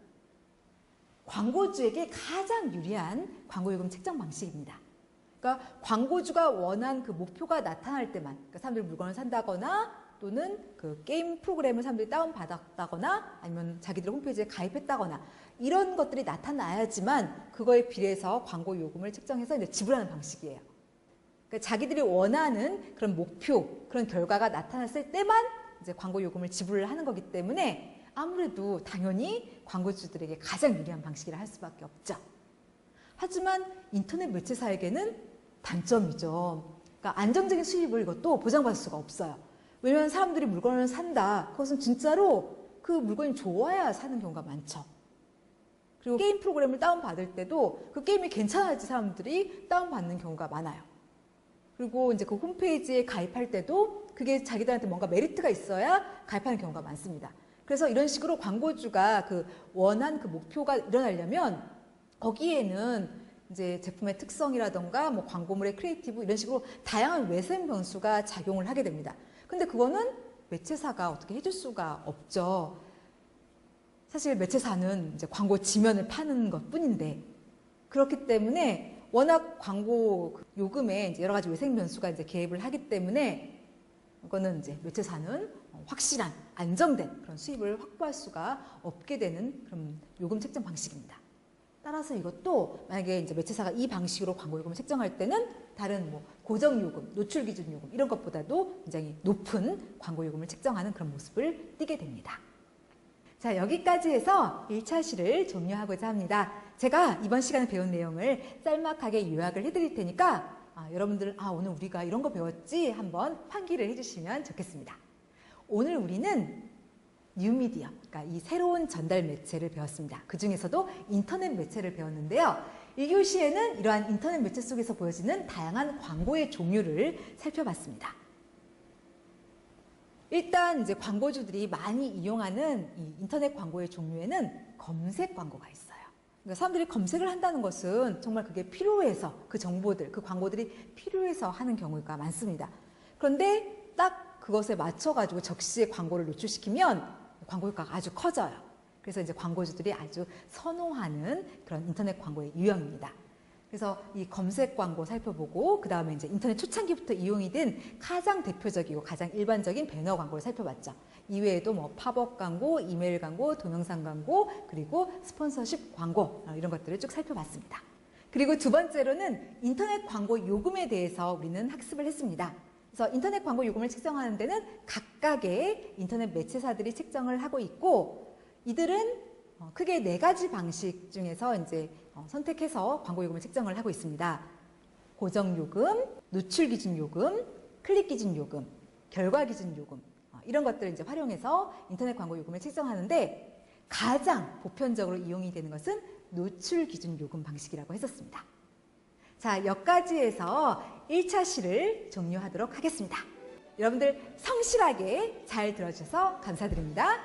광고주에게 가장 유리한 광고요금 책정 방식입니다. 그러니까 광고주가 원한 그 목표가 나타날 때만, 그러니까 사람들이 물건을 산다거나 또는 그 게임 프로그램을 사람들이 다운받았다거나 아니면 자기들 홈페이지에 가입했다거나 이런 것들이 나타나야지만 그거에 비례해서 광고 요금을 책정해서 이제 지불하는 방식이에요. 그러니까 자기들이 원하는 그런 목표, 그런 결과가 나타났을 때만 이제 광고 요금을 지불을 하는 거기 때문에 아무래도 당연히 광고주들에게 가장 유리한 방식이라 할 수밖에 없죠. 하지만 인터넷 매체사에게는 단점이죠. 그러니까 안정적인 수입을 이것도 보장받을 수가 없어요. 왜냐하면 사람들이 물건을 산다. 그것은 진짜로 그 물건이 좋아야 사는 경우가 많죠. 그리고 게임 프로그램을 다운받을 때도 그 게임이 괜찮아야지 사람들이 다운받는 경우가 많아요. 그리고 이제 그 홈페이지에 가입할 때도 그게 자기들한테 뭔가 메리트가 있어야 가입하는 경우가 많습니다. 그래서 이런 식으로 광고주가 그 원한 그 목표가 일어나려면 거기에는 이제 제품의 특성이라던가 뭐 광고물의 크리에이티브 이런 식으로 다양한 외생 변수가 작용을 하게 됩니다. 근데 그거는 매체사가 어떻게 해줄 수가 없죠. 사실 매체사는 이제 광고 지면을 파는 것 뿐인데 그렇기 때문에 워낙 광고 요금에 이제 여러 가지 외생 변수가 이제 개입을 하기 때문에 이거는 이제 매체사는 확실한 안정된 그런 수입을 확보할 수가 없게 되는 그런 요금 책정 방식입니다. 따라서 이것도 만약에 이제 매체사가 이 방식으로 광고 요금을 책정할 때는 다른 뭐 고정 요금, 노출 기준 요금 이런 것보다도 굉장히 높은 광고 요금을 책정하는 그런 모습을 띠게 됩니다. 자, 여기까지 해서 1차 시를 종료하고자 합니다. 제가 이번 시간에 배운 내용을 짤막하게 요약을 해드릴 테니까 여러분들 오늘 우리가 이런 거 배웠지 한번 환기를 해주시면 좋겠습니다. 오늘 우리는 뉴미디어, 그러니까 이 새로운 전달 매체를 배웠습니다. 그 중에서도 인터넷 매체를 배웠는데요. 1교시에는 이러한 인터넷 매체 속에서 보여지는 다양한 광고의 종류를 살펴봤습니다. 일단 이제 광고주들이 많이 이용하는 이 인터넷 광고의 종류에는 검색 광고가 있어요. 그러니까 사람들이 검색을 한다는 것은 정말 그게 필요해서 그 정보들, 그 광고들이 필요해서 하는 경우가 많습니다. 그런데 딱 그것에 맞춰가지고 적시에 광고를 노출시키면 광고 효과가 아주 커져요. 그래서 이제 광고주들이 아주 선호하는 그런 인터넷 광고의 유형입니다. 그래서 이 검색 광고 살펴보고 그 다음에 이제 인터넷 초창기부터 이용이 된 가장 대표적이고 가장 일반적인 배너 광고를 살펴봤죠. 이외에도 뭐 팝업 광고, 이메일 광고, 동영상 광고, 그리고 스폰서십 광고 이런 것들을 쭉 살펴봤습니다. 그리고 두 번째로는 인터넷 광고 요금에 대해서 우리는 학습을 했습니다. 그래서 인터넷 광고 요금을 책정하는 데는 각각의 인터넷 매체사들이 책정을 하고 있고 이들은 크게 4가지 방식 중에서 이제 선택해서 광고 요금을 책정을 하고 있습니다. 고정 요금, 노출 기준 요금, 클릭 기준 요금, 결과 기준 요금 이런 것들을 이제 활용해서 인터넷 광고 요금을 책정하는데 가장 보편적으로 이용이 되는 것은 노출 기준 요금 방식이라고 했었습니다. 자, 여기까지해서 1차 시를 종료하도록 하겠습니다. 여러분들 성실하게 잘 들어주셔서 감사드립니다.